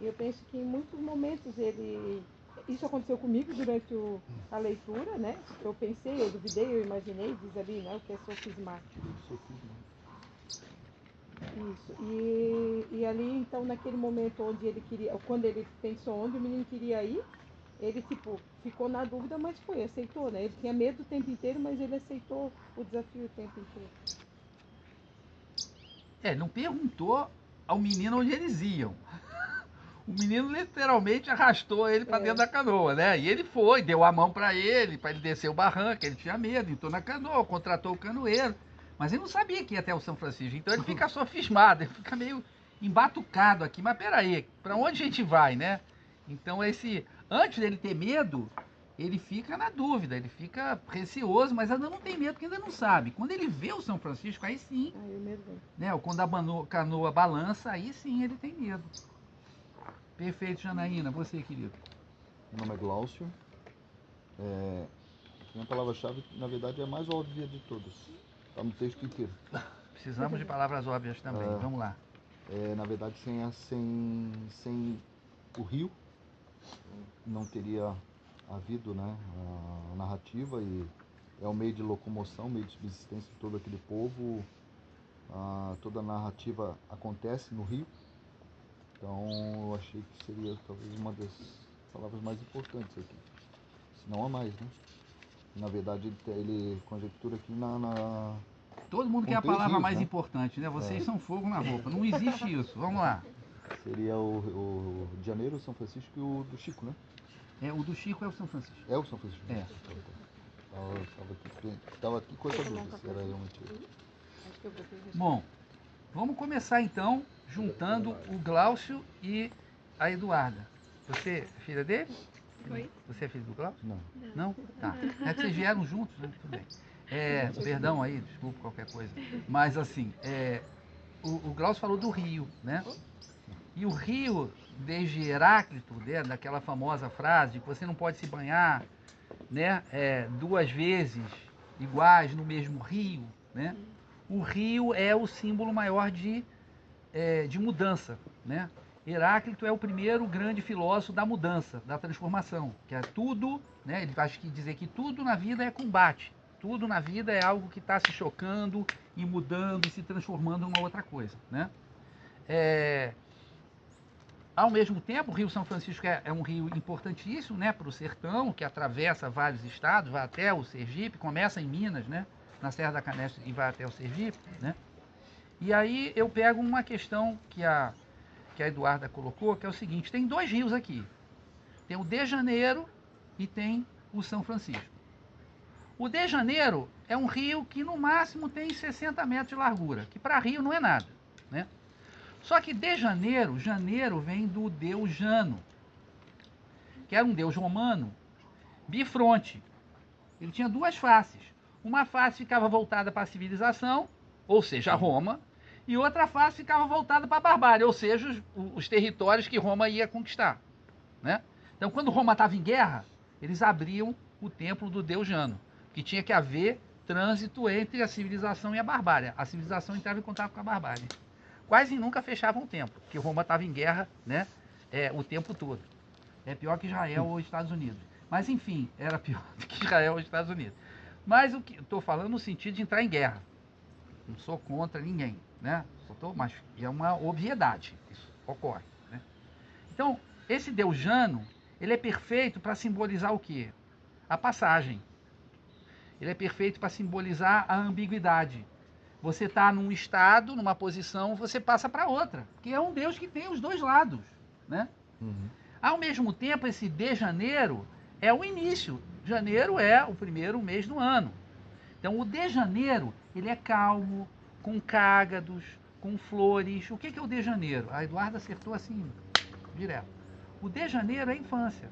E eu penso que em muitos momentos isso aconteceu comigo durante a leitura, né? Eu pensei, eu duvidei, eu imaginei, diz ali, né? O que é sofismático. Isso. E ali, então, naquele momento onde quando ele pensou onde o menino queria ir, ele, ficou na dúvida, mas aceitou, né? Ele tinha medo o tempo inteiro, mas ele aceitou o desafio o tempo inteiro. Não perguntou ao menino onde eles iam. O menino literalmente arrastou ele para dentro da canoa, né? E ele foi, deu a mão para ele descer o barranco, ele tinha medo, entrou na canoa, contratou o canoeiro. Mas ele não sabia que ia até o São Francisco, então ele fica sofismado, ele fica meio embatucado aqui. Mas peraí, para onde a gente vai, né? Então antes dele ter medo, ele fica na dúvida, ele fica receoso, mas ainda não tem medo, porque ainda não sabe. Quando ele vê o São Francisco, aí sim, né? Ou quando a canoa balança, aí sim ele tem medo. Perfeito, Janaína. Você, querido. Meu nome é Glaucio. Minha palavra-chave, na verdade, é a mais óbvia de todas. Está no texto inteiro. Precisamos de palavras óbvias também. Vamos lá. Na verdade, sem o rio, não teria havido, né, a narrativa, e é o meio de locomoção, meio de subsistência de todo aquele povo. Toda a narrativa acontece no rio. Então eu achei que seria talvez uma das palavras mais importantes aqui. Se não a mais, né? Na verdade ele conjectura aqui Todo mundo quer a palavra rios, mais importante, né? Vocês são fogo na roupa. Não existe isso. Vamos lá. Seria o de Janeiro, o São Francisco e o do Chico, né? O do Chico é o São Francisco. É o São Francisco? Estava aqui com essa dúvida se era realmente ele. Bom, vamos começar então juntando o Glaucio e a Eduarda. Você é filha dele? Oi? Você é filho do Glaucio? Não. Não? Tá. É que vocês vieram juntos, né? Tudo bem. Perdão aí, desculpa qualquer coisa. Mas assim, o Glaucio falou do rio, né? E o rio, desde Heráclito, né, daquela famosa frase de que você não pode se banhar, né, 2 vezes iguais no mesmo rio, né? O rio é o símbolo maior de mudança, né? Heráclito é o primeiro grande filósofo da mudança, da transformação, que é tudo, né? Ele vai dizer que tudo na vida é combate, tudo na vida é algo que está se chocando e mudando e se transformando em uma outra coisa, né? Ao mesmo tempo, o Rio São Francisco é um rio importantíssimo, né, para o sertão, que atravessa vários estados, vai até o Sergipe, começa em Minas, né, na Serra da Canastra e vai até o Sergipe, né? E aí eu pego uma questão que a Eduarda colocou, que é o seguinte: tem 2 rios aqui. Tem o de Janeiro e tem o São Francisco. O de Janeiro é um rio que no máximo tem 60 metros de largura, que para rio não é nada, né? Só que de Janeiro vem do deus Jano, que era um deus romano bifronte. Ele tinha 2 faces. Uma face ficava voltada para a civilização, ou seja, Roma, e outra face ficava voltada para a barbárie, ou seja, os territórios que Roma ia conquistar, né? Então, quando Roma estava em guerra, eles abriam o templo do deus Jano, que tinha que haver trânsito entre a civilização e a barbárie. A civilização entrava em contato com a barbárie. Quase nunca fechavam o templo, porque Roma estava em guerra, né, o tempo todo. É pior que Israel ou Estados Unidos. Mas, enfim, era pior do que Israel ou Estados Unidos. Mas o que estou falando no sentido de entrar em guerra. Não sou contra ninguém, né? Mas é uma obviedade. Isso ocorre, né? Então, esse deus Jano, ele é perfeito para simbolizar o quê? A passagem. Ele é perfeito para simbolizar a ambiguidade. Você está num estado, numa posição, você passa para outra. Porque é um Deus que tem os 2 lados, né? Ao mesmo tempo, esse de Janeiro é o início. Janeiro é o primeiro mês do ano. Então, o de Janeiro, ele é calmo, com cágados, com flores. O que é o de Janeiro? A Eduarda acertou assim, direto. O de Janeiro é a infância.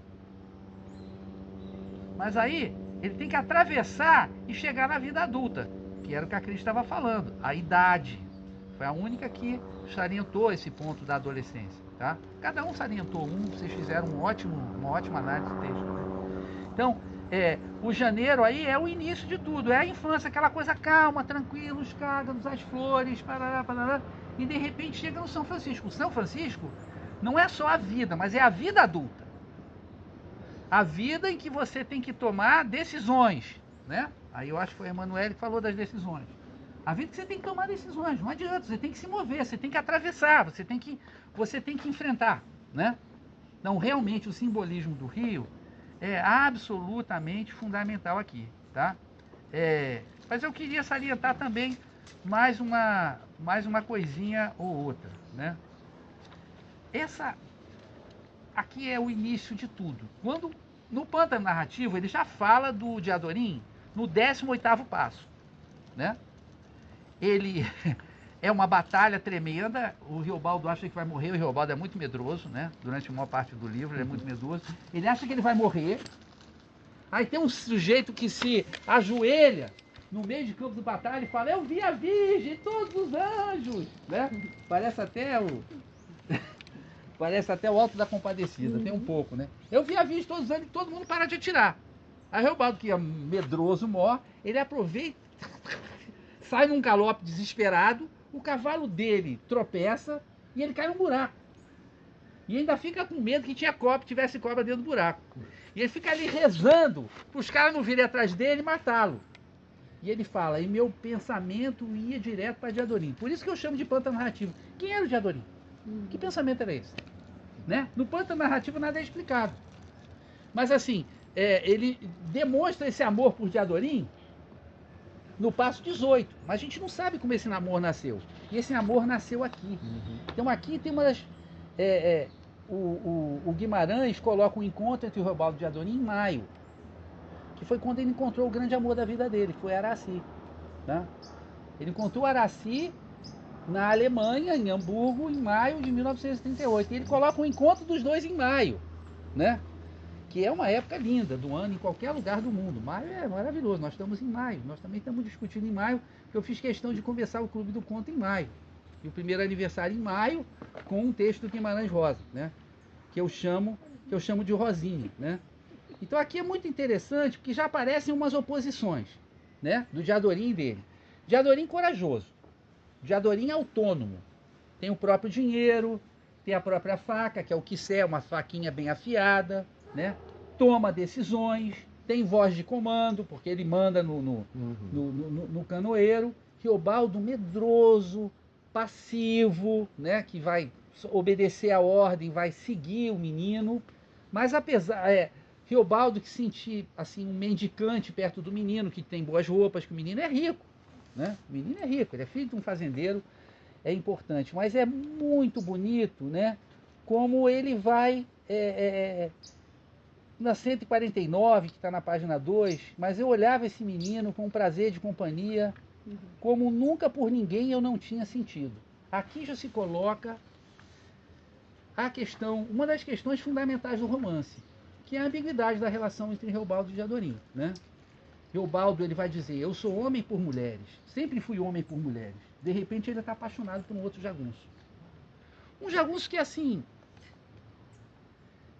Mas aí, ele tem que atravessar e chegar na vida adulta, que era o que a Cris estava falando. A idade foi a única que salientou esse ponto da adolescência, tá? Cada um salientou vocês fizeram uma ótima análise do texto, né? Então, o janeiro aí é o início de tudo, é a infância, aquela coisa calma, tranquila, os cágados, as flores, parará, parará, e de repente chega no São Francisco. O São Francisco não é só a vida, mas é a vida adulta. A vida em que você tem que tomar decisões, né? Aí eu acho que foi a Emanuele que falou das decisões. A vida que você tem que tomar decisões, não adianta, você tem que se mover, você tem que atravessar, você tem que enfrentar, né? Então, realmente, o simbolismo do rio é absolutamente fundamental aqui, tá? Mas eu queria salientar também mais uma coisinha ou outra, né? Aqui é o início de tudo. Quando, no pântano narrativo, ele já fala do Diadorim no 18º passo, né? Ele é uma batalha tremenda, o Riobaldo acha que vai morrer, o Riobaldo é muito medroso, né? Durante a maior parte do livro ele é muito medroso. Ele acha que ele vai morrer, aí tem um sujeito que se ajoelha no meio de campo de batalha e fala: eu vi a Virgem, todos os anjos, né? Parece até o Alto da Compadecida, tem um pouco, né? Eu vi a Virgem, todos os anjos, e todo mundo para de atirar. Aí o Riobaldo, que é medroso, morre, ele aproveita, sai num galope desesperado, o cavalo dele tropeça e ele cai num buraco. E ainda fica com medo que tivesse cobra dentro do buraco. E ele fica ali rezando para os caras não virem atrás dele e matá-lo. E ele fala: e meu pensamento ia direto para Diadorim. Por isso que eu chamo de pântano narrativo. Quem era o Diadorim? Que pensamento era esse? Né? No pântano narrativo nada é explicado. Mas assim, ele demonstra esse amor por Diadorim no passo 18. Mas a gente não sabe como esse amor nasceu. E esse amor nasceu aqui. Então aqui tem uma das... o Guimarães coloca um encontro entre o Riobaldo e Diadorim em maio, que foi quando ele encontrou o grande amor da vida dele, que foi Araci. Tá? Ele encontrou Araci na Alemanha, em Hamburgo, em maio de 1938. E ele coloca o encontro dos dois em maio, né? Que é uma época linda do ano em qualquer lugar do mundo. Maio é maravilhoso, nós estamos em maio, nós também estamos discutindo em maio, porque eu fiz questão de começar o Clube do Conto em maio. E o primeiro aniversário em maio, com um texto do Guimarães Rosa, né? Que eu chamo de Rosinha, né? Então aqui é muito interessante, porque já aparecem umas oposições, né? Do Diadorim dele. Diadorim corajoso, Diadorim autônomo, tem o próprio dinheiro, tem a própria faca, que é o quissé, uma faquinha bem afiada, né? Toma decisões, tem voz de comando, porque ele manda no canoeiro. Riobaldo medroso, passivo, né? Que vai obedecer a ordem, vai seguir o menino, mas Riobaldo que sentir assim um mendicante perto do menino, que tem boas roupas, que o menino é rico, né? O menino é rico, ele é filho de um fazendeiro, é importante, mas é muito bonito, né? Como ele vai na 149, que está na página 2, mas eu olhava esse menino com prazer de companhia, como nunca por ninguém eu não tinha sentido. Aqui já se coloca a questão, uma das questões fundamentais do romance, que é a ambiguidade da relação entre Riobaldo e Diadorim, né? Riobaldo, ele vai dizer: eu sou homem por mulheres, sempre fui homem por mulheres. De repente ele está apaixonado por um outro jagunço. Um jagunço que assim,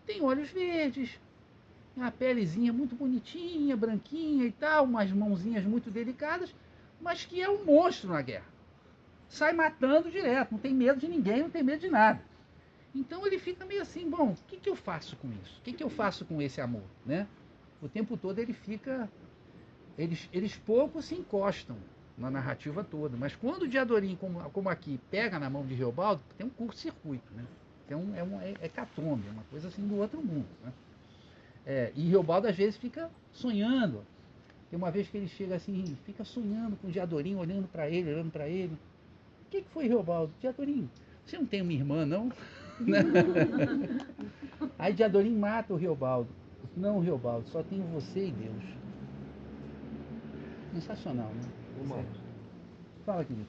tem olhos verdes, uma pelezinha muito bonitinha, branquinha e tal, umas mãozinhas muito delicadas, mas que é um monstro na guerra. Sai matando direto, não tem medo de ninguém, não tem medo de nada. Então ele fica meio assim: bom, o que eu faço com isso? O que eu faço com esse amor? Né? O tempo todo ele fica... Eles pouco se encostam na narrativa toda, mas quando o Diadorim, como aqui, pega na mão de Riobaldo, tem um curto-circuito, né? É hecatombe, é uma coisa assim do outro mundo, né? E Riobaldo às vezes fica sonhando. Tem uma vez que ele chega assim, fica sonhando com o Diadorim, olhando para ele, olhando para ele. O que foi, Riobaldo? Diadorim, você não tem uma irmã, não? Aí Diadorim mata o Riobaldo. Não, Riobaldo, só tenho você e Deus. Sensacional, né? Fala, querido.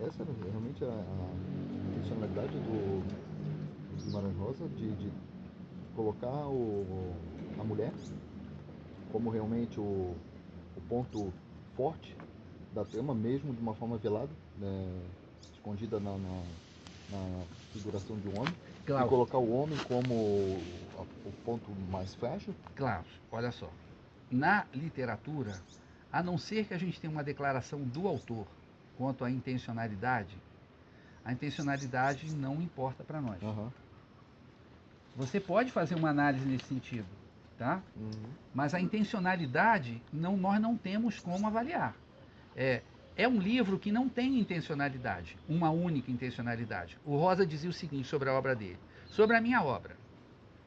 Essa é realmente a intencionalidade do Guimarães Rosa de colocar a mulher como realmente o ponto forte da trama, mesmo de uma forma velada, né? escondida na figuração de um homem, e Klaus, colocar o homem como o ponto mais frágil? Klaus, olha só. Na literatura, a não ser que a gente tenha uma declaração do autor quanto à intencionalidade, a intencionalidade não importa para nós. Aham. Você pode fazer uma análise nesse sentido, tá? Uhum. Mas a intencionalidade nós não temos como avaliar. É um livro que não tem intencionalidade, uma única intencionalidade. O Rosa dizia o seguinte sobre a obra dele. Sobre a minha obra,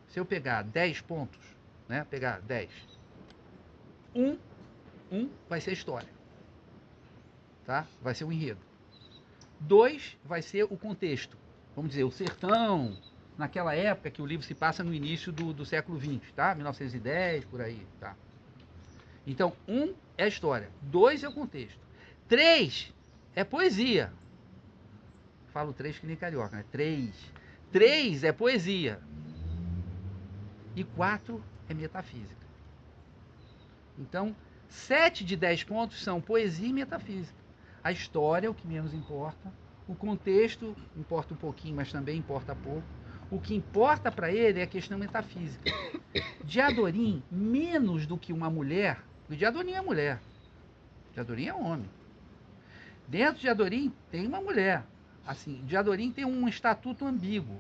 se eu pegar 10 pontos, né, pegar 10, um vai ser história, tá? Vai ser o enredo. 2 vai ser o contexto, vamos dizer, o sertão, naquela época que o livro se passa no início do século XX, tá? 1910, por aí, tá? Então, 1 é a história, 2 é o contexto, 3 é poesia. Falo 3 que nem carioca, né? 3 é poesia. E 4 é metafísica. Então, 7 de 10 pontos são poesia e metafísica. A história é o que menos importa. O contexto importa um pouquinho, mas também importa pouco. O que importa para ele é a questão metafísica. Diadorim, menos do que uma mulher, porque Diadorim é mulher. Diadorim é homem. Dentro de Diadorim tem uma mulher. Assim, Diadorim tem um estatuto ambíguo.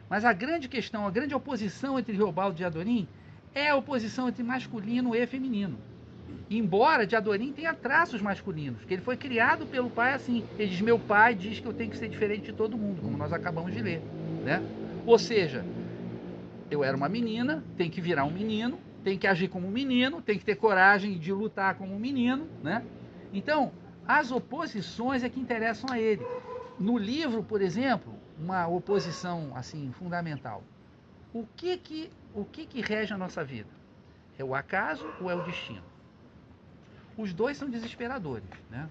Mas a grande questão, a grande oposição entre Riobaldo e Diadorim é a oposição entre masculino e feminino. Embora Diadorim tenha traços masculinos, que ele foi criado pelo pai assim. Ele diz, meu pai diz que eu tenho que ser diferente de todo mundo, como nós acabamos de ler, né? Ou seja, eu era uma menina, tem que virar um menino, tem que agir como um menino, tem que ter coragem de lutar como um menino, né? Então, as oposições é que interessam a ele. No livro, por exemplo, uma oposição assim fundamental. O que rege a nossa vida? É o acaso ou é o destino? Os dois são desesperadores, né?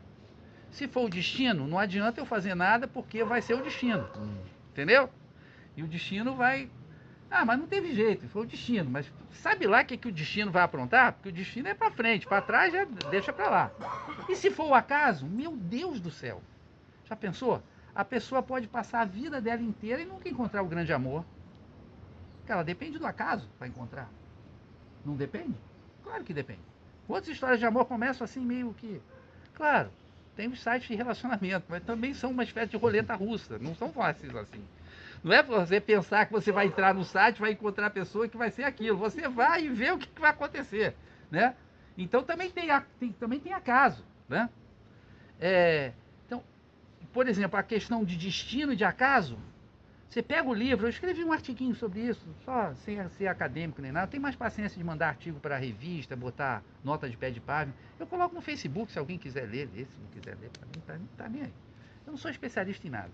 Se for o destino, não adianta eu fazer nada porque vai ser o destino, entendeu? E o destino vai... Ah, mas não teve jeito, foi o destino. Mas sabe lá o que o destino vai aprontar? Porque o destino é para frente, para trás já deixa para lá. E se for o acaso, meu Deus do céu, já pensou? A pessoa pode passar a vida dela inteira e nunca encontrar o grande amor. Porque ela depende do acaso para encontrar. Não depende? Claro que depende. Quantas histórias de amor começam assim meio que... Claro, tem os sites de relacionamento, mas também são uma espécie de roleta russa, não são fáceis assim. Não é para você pensar que você vai entrar no site, vai encontrar a pessoa que vai ser aquilo. Você vai e vê o que vai acontecer, né? Então também tem acaso, né? Então, por exemplo, a questão de destino e de acaso, você pega o livro, eu escrevi um artiguinho sobre isso, só sem ser acadêmico nem nada, tem mais paciência de mandar artigo para a revista, botar nota de pé de página. Eu coloco no Facebook, se alguém quiser ler, se não quiser ler, para mim tá nem aí. Eu não sou especialista em nada.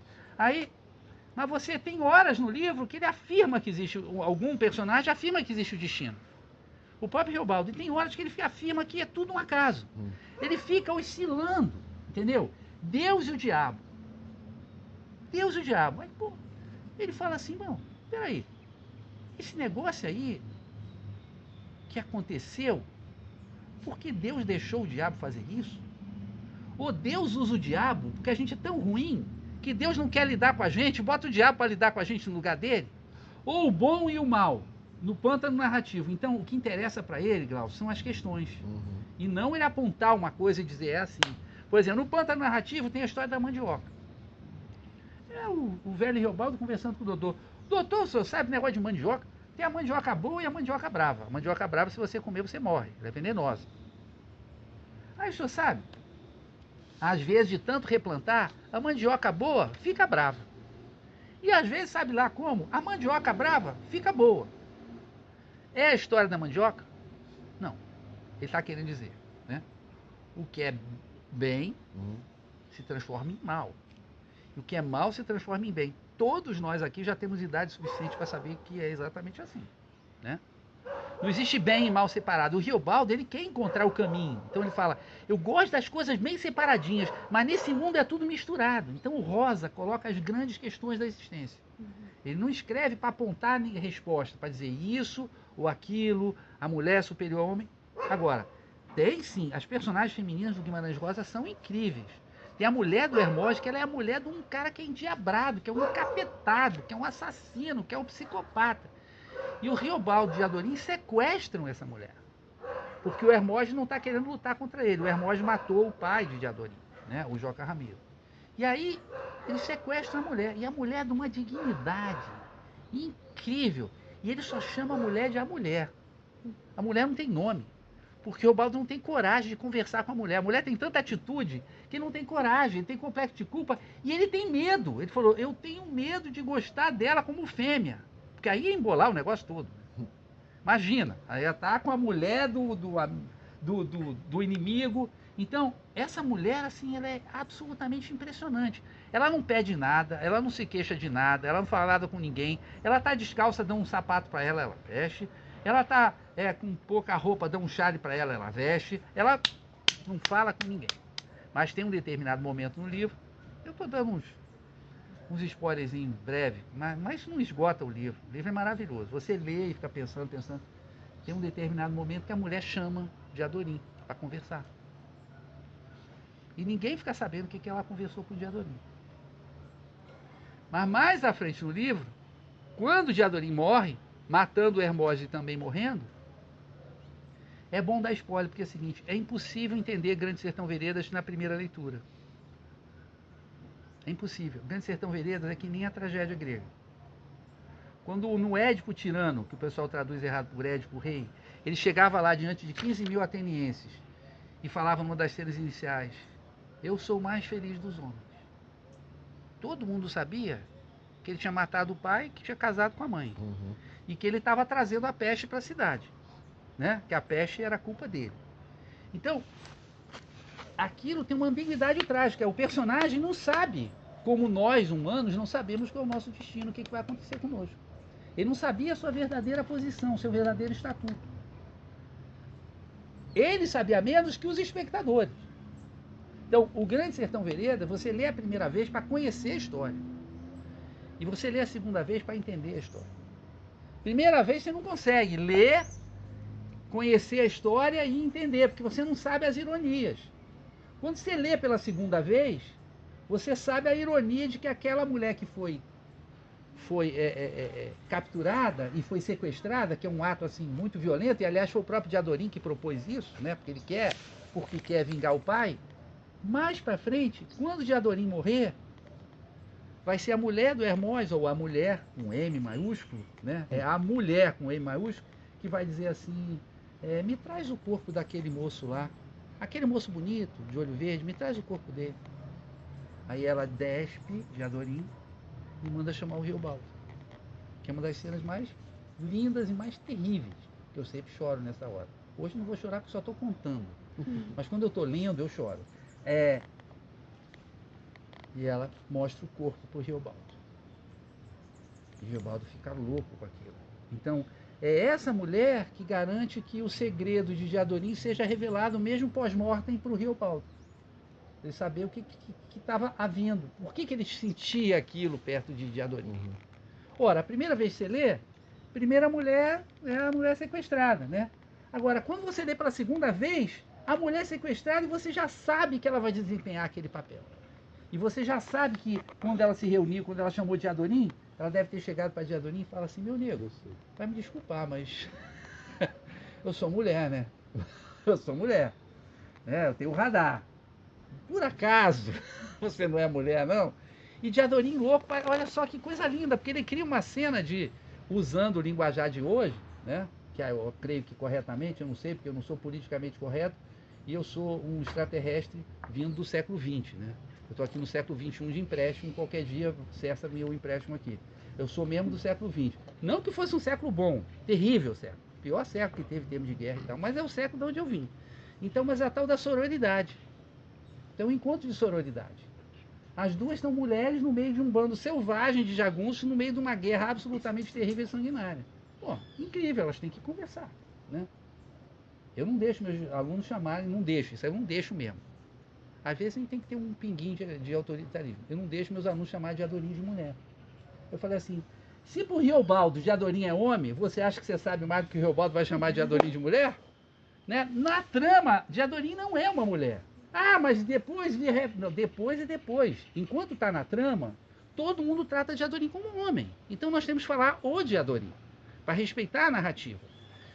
Mas você tem horas no livro que ele afirma que existe, algum personagem afirma que existe o destino. O próprio Riobaldo, tem horas que ele afirma que é tudo um acaso. Ele fica oscilando, entendeu? Deus e o diabo. Deus e o diabo. Aí, pô, ele fala assim, não, peraí, esse negócio aí que aconteceu, por que Deus deixou o diabo fazer isso? Ou Deus usa o diabo porque a gente é tão ruim que Deus não quer lidar com a gente, bota o diabo para lidar com a gente no lugar dele? Ou o bom e o mal, no pântano narrativo. Então, o que interessa para ele, Glaucio, são as questões. E não ele apontar uma coisa e dizer, é assim. Por exemplo, no pântano narrativo tem a história da mandioca. O velho Riobaldo conversando com o doutor. Doutor, o senhor sabe o negócio de mandioca? Tem a mandioca boa e a mandioca brava. A mandioca brava, se você comer, você morre. Ela é venenosa. Aí o senhor sabe? Às vezes, de tanto replantar, a mandioca boa fica brava. E às vezes, sabe lá como? A mandioca brava fica boa. É a história da mandioca? Não. Ele está querendo dizer, né? O que é bem se transforma em mal. E o que é mal se transforma em bem. Todos nós aqui já temos idade suficiente para saber que é exatamente assim, né? Não existe bem e mal separado. O Riobaldo, ele quer encontrar o caminho. Então ele fala, eu gosto das coisas bem separadinhas, mas nesse mundo é tudo misturado. Então o Rosa coloca as grandes questões da existência. Ele não escreve para apontar a resposta, para dizer isso ou aquilo, a mulher superior ao homem. Agora, tem sim, as personagens femininas do Guimarães Rosa são incríveis. Tem a mulher do Hermógenes, que ela é a mulher de um cara que é endiabrado, que é um encapetado, que é um assassino, que é um psicopata. E o Riobaldo e Adorim sequestram essa mulher. Porque o Hermógenes não está querendo lutar contra ele. O Hermógenes matou o pai de Adorim, né? O Joca Ramiro. E aí, eles sequestram a mulher. E a mulher é de uma dignidade incrível. E ele só chama a mulher de a mulher. A mulher não tem nome. Porque o Baldo não tem coragem de conversar com a mulher. A mulher tem tanta atitude que ele não tem coragem, ele tem complexo de culpa e ele tem medo. Ele falou, eu tenho medo de gostar dela como fêmea. Porque aí ia embolar o negócio todo. Imagina, aí ia estar com a mulher do inimigo. Então, essa mulher, assim, ela é absolutamente impressionante. Ela não pede nada, ela não se queixa de nada, ela não fala nada com ninguém. Ela tá descalça, dá um sapato para ela, ela veste. Ela tá com pouca roupa, dá um chale para ela, ela veste. Ela não fala com ninguém. Mas tem um determinado momento no livro, eu estou dando uns spoilerzinhos breves, mas isso não esgota o livro. O livro é maravilhoso. Você lê e fica pensando. Tem um determinado momento que a mulher chama de Adorim para conversar. E ninguém fica sabendo o que ela conversou com o Diadorim. Mas mais à frente no livro, quando o Diadorim morre, matando o Hermógenes e também morrendo, é bom dar spoiler, porque é o seguinte, é impossível entender Grande Sertão Veredas na primeira leitura. É impossível. Grande Sertão Veredas é que nem a tragédia grega. Quando no Édipo Tirano, que o pessoal traduz errado por Édipo Rei, ele chegava lá diante de 15 mil atenienses e falava numa das cenas iniciais, eu sou o mais feliz dos homens. Todo mundo sabia que ele tinha matado o pai, que tinha casado com a mãe. Uhum. E que ele estava trazendo a peste para a cidade. Né? Que a peste era culpa dele. Então, aquilo tem uma ambiguidade trágica. O personagem não sabe, como nós humanos não sabemos qual é o nosso destino, o que vai acontecer conosco. Ele não sabia a sua verdadeira posição, o seu verdadeiro estatuto. Ele sabia menos que os espectadores. Então, o Grande Sertão Veredas, você lê a primeira vez para conhecer a história. E você lê a segunda vez para entender a história. Primeira vez você não consegue ler, conhecer a história e entender, porque você não sabe as ironias. Quando você lê pela segunda vez, você sabe a ironia de que aquela mulher que foi capturada e foi sequestrada, que é um ato assim muito violento, e aliás foi o próprio Diadorim que propôs isso, né? Porque quer vingar o pai. Mais para frente, quando o Diadorim morrer, vai ser a mulher do Hermógenes, ou a mulher com M maiúsculo, né? É a mulher com M maiúsculo, que vai dizer assim, me traz o corpo daquele moço lá, aquele moço bonito, de olho verde, me traz o corpo dele. Aí ela despe Diadorim e manda chamar o Riobaldo, que é uma das cenas mais lindas e mais terríveis, que eu sempre choro nessa hora. Hoje não vou chorar porque só estou contando, mas quando eu estou lendo eu choro. E ela mostra o corpo para o Riobaldo. E o Riobaldo fica louco com aquilo. Então, é essa mulher que garante que o segredo de Diadorim seja revelado mesmo pós-mortem para o Riobaldo. Ele saber o que estava havendo. Por que ele sentia aquilo perto de Diadorim. Uhum. Ora, a primeira vez que você lê, primeira mulher é a mulher sequestrada, né? Agora, quando você lê pela segunda vez, a mulher sequestrada, você já sabe que ela vai desempenhar aquele papel. E você já sabe que quando ela se reuniu, quando ela chamou Diadorim, ela deve ter chegado para Diadorim e fala assim, meu nego, vai me desculpar, mas eu sou mulher, né? Eu sou mulher. Né? Eu tenho radar. Por acaso você não é mulher, não? E Diadorim louco, olha só que coisa linda, porque ele cria uma cena usando o linguajar de hoje, né? Que eu creio que corretamente, eu não sei, porque eu não sou politicamente correto, e eu sou um extraterrestre vindo do século XX, né? Eu estou aqui no século XXI de empréstimo, qualquer dia cessa meu empréstimo aqui. Eu sou mesmo do século XX. Não que fosse um século bom, terrível século, pior século que teve em termos de guerra e tal, mas é o século de onde eu vim. Então, mas é a tal da sororidade. Então, um encontro de sororidade. As duas são mulheres no meio de um bando selvagem de jagunços, no meio de uma guerra absolutamente terrível e sanguinária. Pô, incrível, elas têm que conversar, né? Eu não deixo meus alunos chamarem, não deixo, isso aí eu não deixo mesmo. Às vezes a gente tem que ter um pinguinho de autoritarismo. Eu não deixo meus alunos chamar Diadorim de mulher. Eu falei assim, se pro Riobaldo Diadorim é homem, você acha que você sabe mais do que o Riobaldo vai chamar Diadorim de mulher? Né? Na trama, Diadorim não é uma mulher. Ah, mas depois não, depois é depois. Enquanto está na trama, todo mundo trata de Adorim como homem. Então nós temos que falar o de Adorim, para respeitar a narrativa.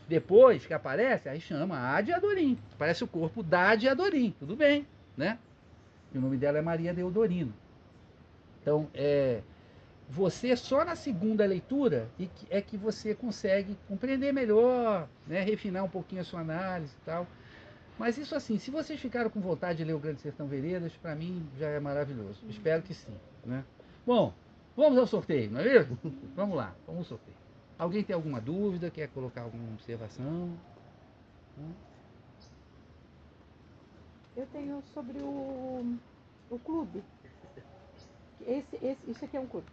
Depois que aparece, aí chama a de Adorim. Parece o corpo da de Adorim. Tudo bem, né? E o nome dela é Maria Deodorino. Então, você só na segunda leitura é que você consegue compreender melhor, né? Refinar um pouquinho a sua análise e tal. Mas isso assim, se vocês ficaram com vontade de ler o Grande Sertão Veredas, para mim já é maravilhoso. Espero que sim, né? Bom, vamos ao sorteio, não é mesmo? Vamos lá, vamos ao sorteio. Alguém tem alguma dúvida? Quer colocar alguma observação? Eu tenho sobre o clube. Isso aqui é um clube.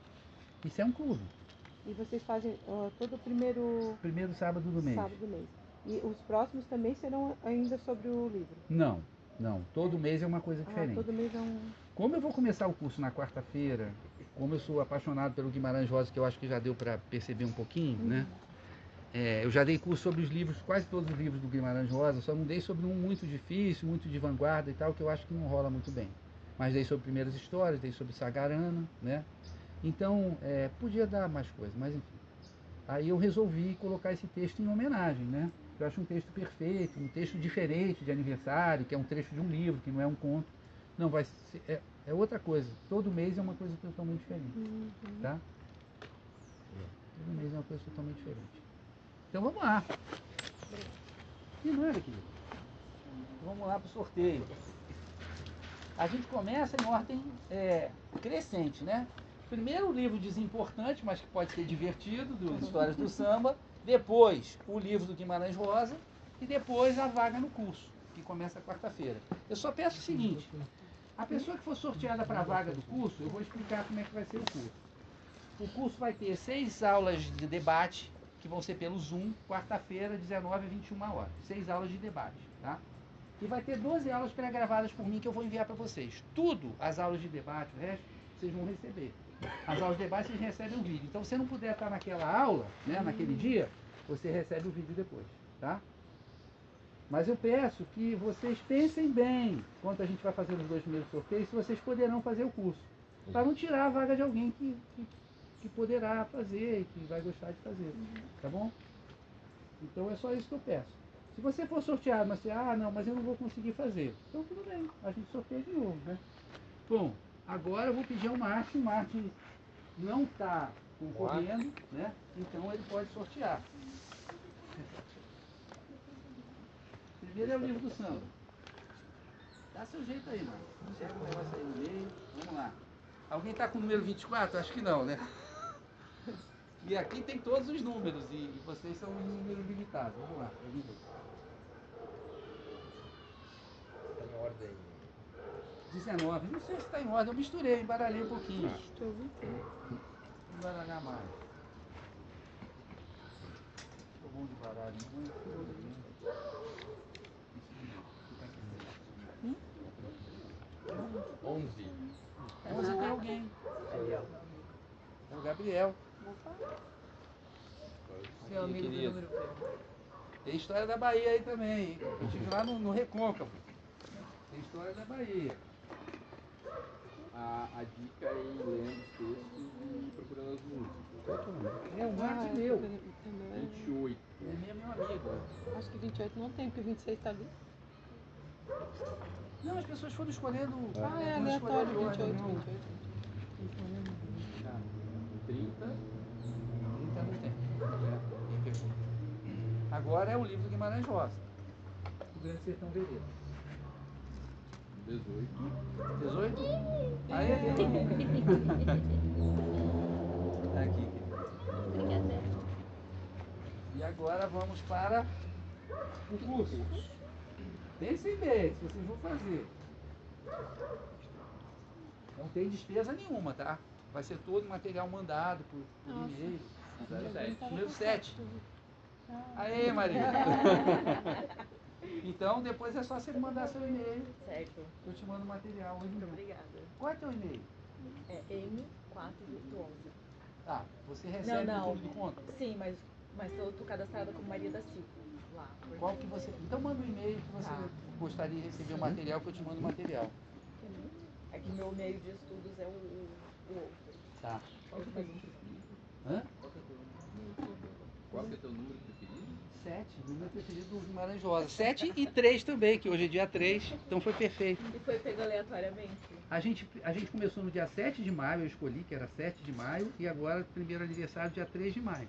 Isso é um clube. E vocês fazem todo o primeiro sábado do mês. E os próximos também serão ainda sobre o livro? Não. Todo mês é uma coisa diferente. Todo mês é um... Como eu vou começar o curso na quarta-feira, como eu sou apaixonado pelo Guimarães Rosa, que eu acho que já deu para perceber um pouquinho, né? Eu já dei curso sobre os livros, quase todos os livros do Guimarães Rosa, só não dei sobre um muito difícil, muito de vanguarda e tal, que eu acho que não rola muito bem. Mas dei sobre Primeiras Histórias, dei sobre Sagarana, né? Então, podia dar mais coisas, mas enfim. Aí eu resolvi colocar esse texto em homenagem, né? Eu acho um texto perfeito, um texto diferente de aniversário, que é um trecho de um livro, que não é um conto. Não, vai ser, é outra coisa. Todo mês é uma coisa totalmente diferente, tá? Todo mês é uma coisa totalmente diferente. Então vamos lá. E não era, querido? Vamos lá para o sorteio. A gente começa em ordem crescente, né? Primeiro o livro desimportante, mas que pode ser divertido, das Histórias do Samba. Depois o livro do Guimarães Rosa. E depois a vaga no curso, que começa quarta-feira. Eu só peço o seguinte: a pessoa que for sorteada para a vaga do curso, eu vou explicar como é que vai ser o curso. O curso vai ter 6 aulas de debate, que vão ser pelo Zoom, quarta-feira, 19 e 21 horas. 6 aulas de debate, tá? E vai ter 12 aulas pré-gravadas por mim que eu vou enviar para vocês. Tudo, as aulas de debate, o resto, vocês vão receber. As aulas de debate, vocês recebem um vídeo. Então, se você não puder estar naquela aula, né, naquele dia, você recebe o vídeo depois, tá? Mas eu peço que vocês pensem bem, enquanto a gente vai fazer os 2 primeiros sorteios, se vocês poderão fazer o curso. Para não tirar a vaga de alguém que poderá fazer e que vai gostar de fazer, tá bom? Então é só isso que eu peço. Se você for sorteado, mas você, não, mas eu não vou conseguir fazer, então tudo bem, a gente sorteia de novo, né? Bom, agora eu vou pedir ao Martin, o Martin não está concorrendo, né? Então ele pode sortear. Primeiro é o livro do samba. Dá seu jeito aí, mano. Chega um negócio aí no meio, vamos lá. Alguém está com o número 24? Acho que não, né? E aqui tem todos os números e vocês são um número limitado. Vamos lá, alguém ver. Está em ordem. 19. Não sei se está em ordem, eu misturei, embaralhei um pouquinho. Embaralhar mais. Estou bom de baralho, não é? 11. 11 tem alguém. É o Gabriel. Seu amigo do número Tem história da Bahia aí também, hein? Eu estive lá no Recôncavo. Tem história da Bahia. A dica é ir lendo os textos e procurando as músicas. É o Martin meu. 28. Ele é meu amigo. Acho que 28 não tem, porque 26 está ali. Não, as pessoas foram escolhendo. É aleatório, 28, 28. 30. 30 não tem. Quem pegou? Agora é o livro do Guimarães Rosa. O Grande Sertão Veredas. 18. 18? Aí é aqui. Obrigada. E agora vamos para o curso. Pensem bem se vocês vão fazer. Não tem despesa nenhuma, tá? Vai ser todo material mandado por e-mail. Número 7. Aê, Maria! Então, depois é só você mandar seu e-mail. Certo. Eu te mando o material. Muito obrigada. Qual é teu e-mail? É M4 do 11. Você recebe Não. tudo de conta? Sim, mas Mas tô cadastrada como Maria da Silva lá. porque- Qual que você. Então manda um e-mail que você Tá. gostaria de receber o material, que eu te mando o material. É que meu meio de estudos é o outro. Tá. Qual que é o teu número preferido? Hã? Qual que é o teu número preferido? 7, o meu preferido do Guimarães Rosa. 7 e 3 também, que hoje é dia 3, então foi perfeito. E foi pego aleatoriamente. A gente começou no dia 7 de maio, eu escolhi que era 7 de maio, e agora primeiro aniversário dia 3 de maio.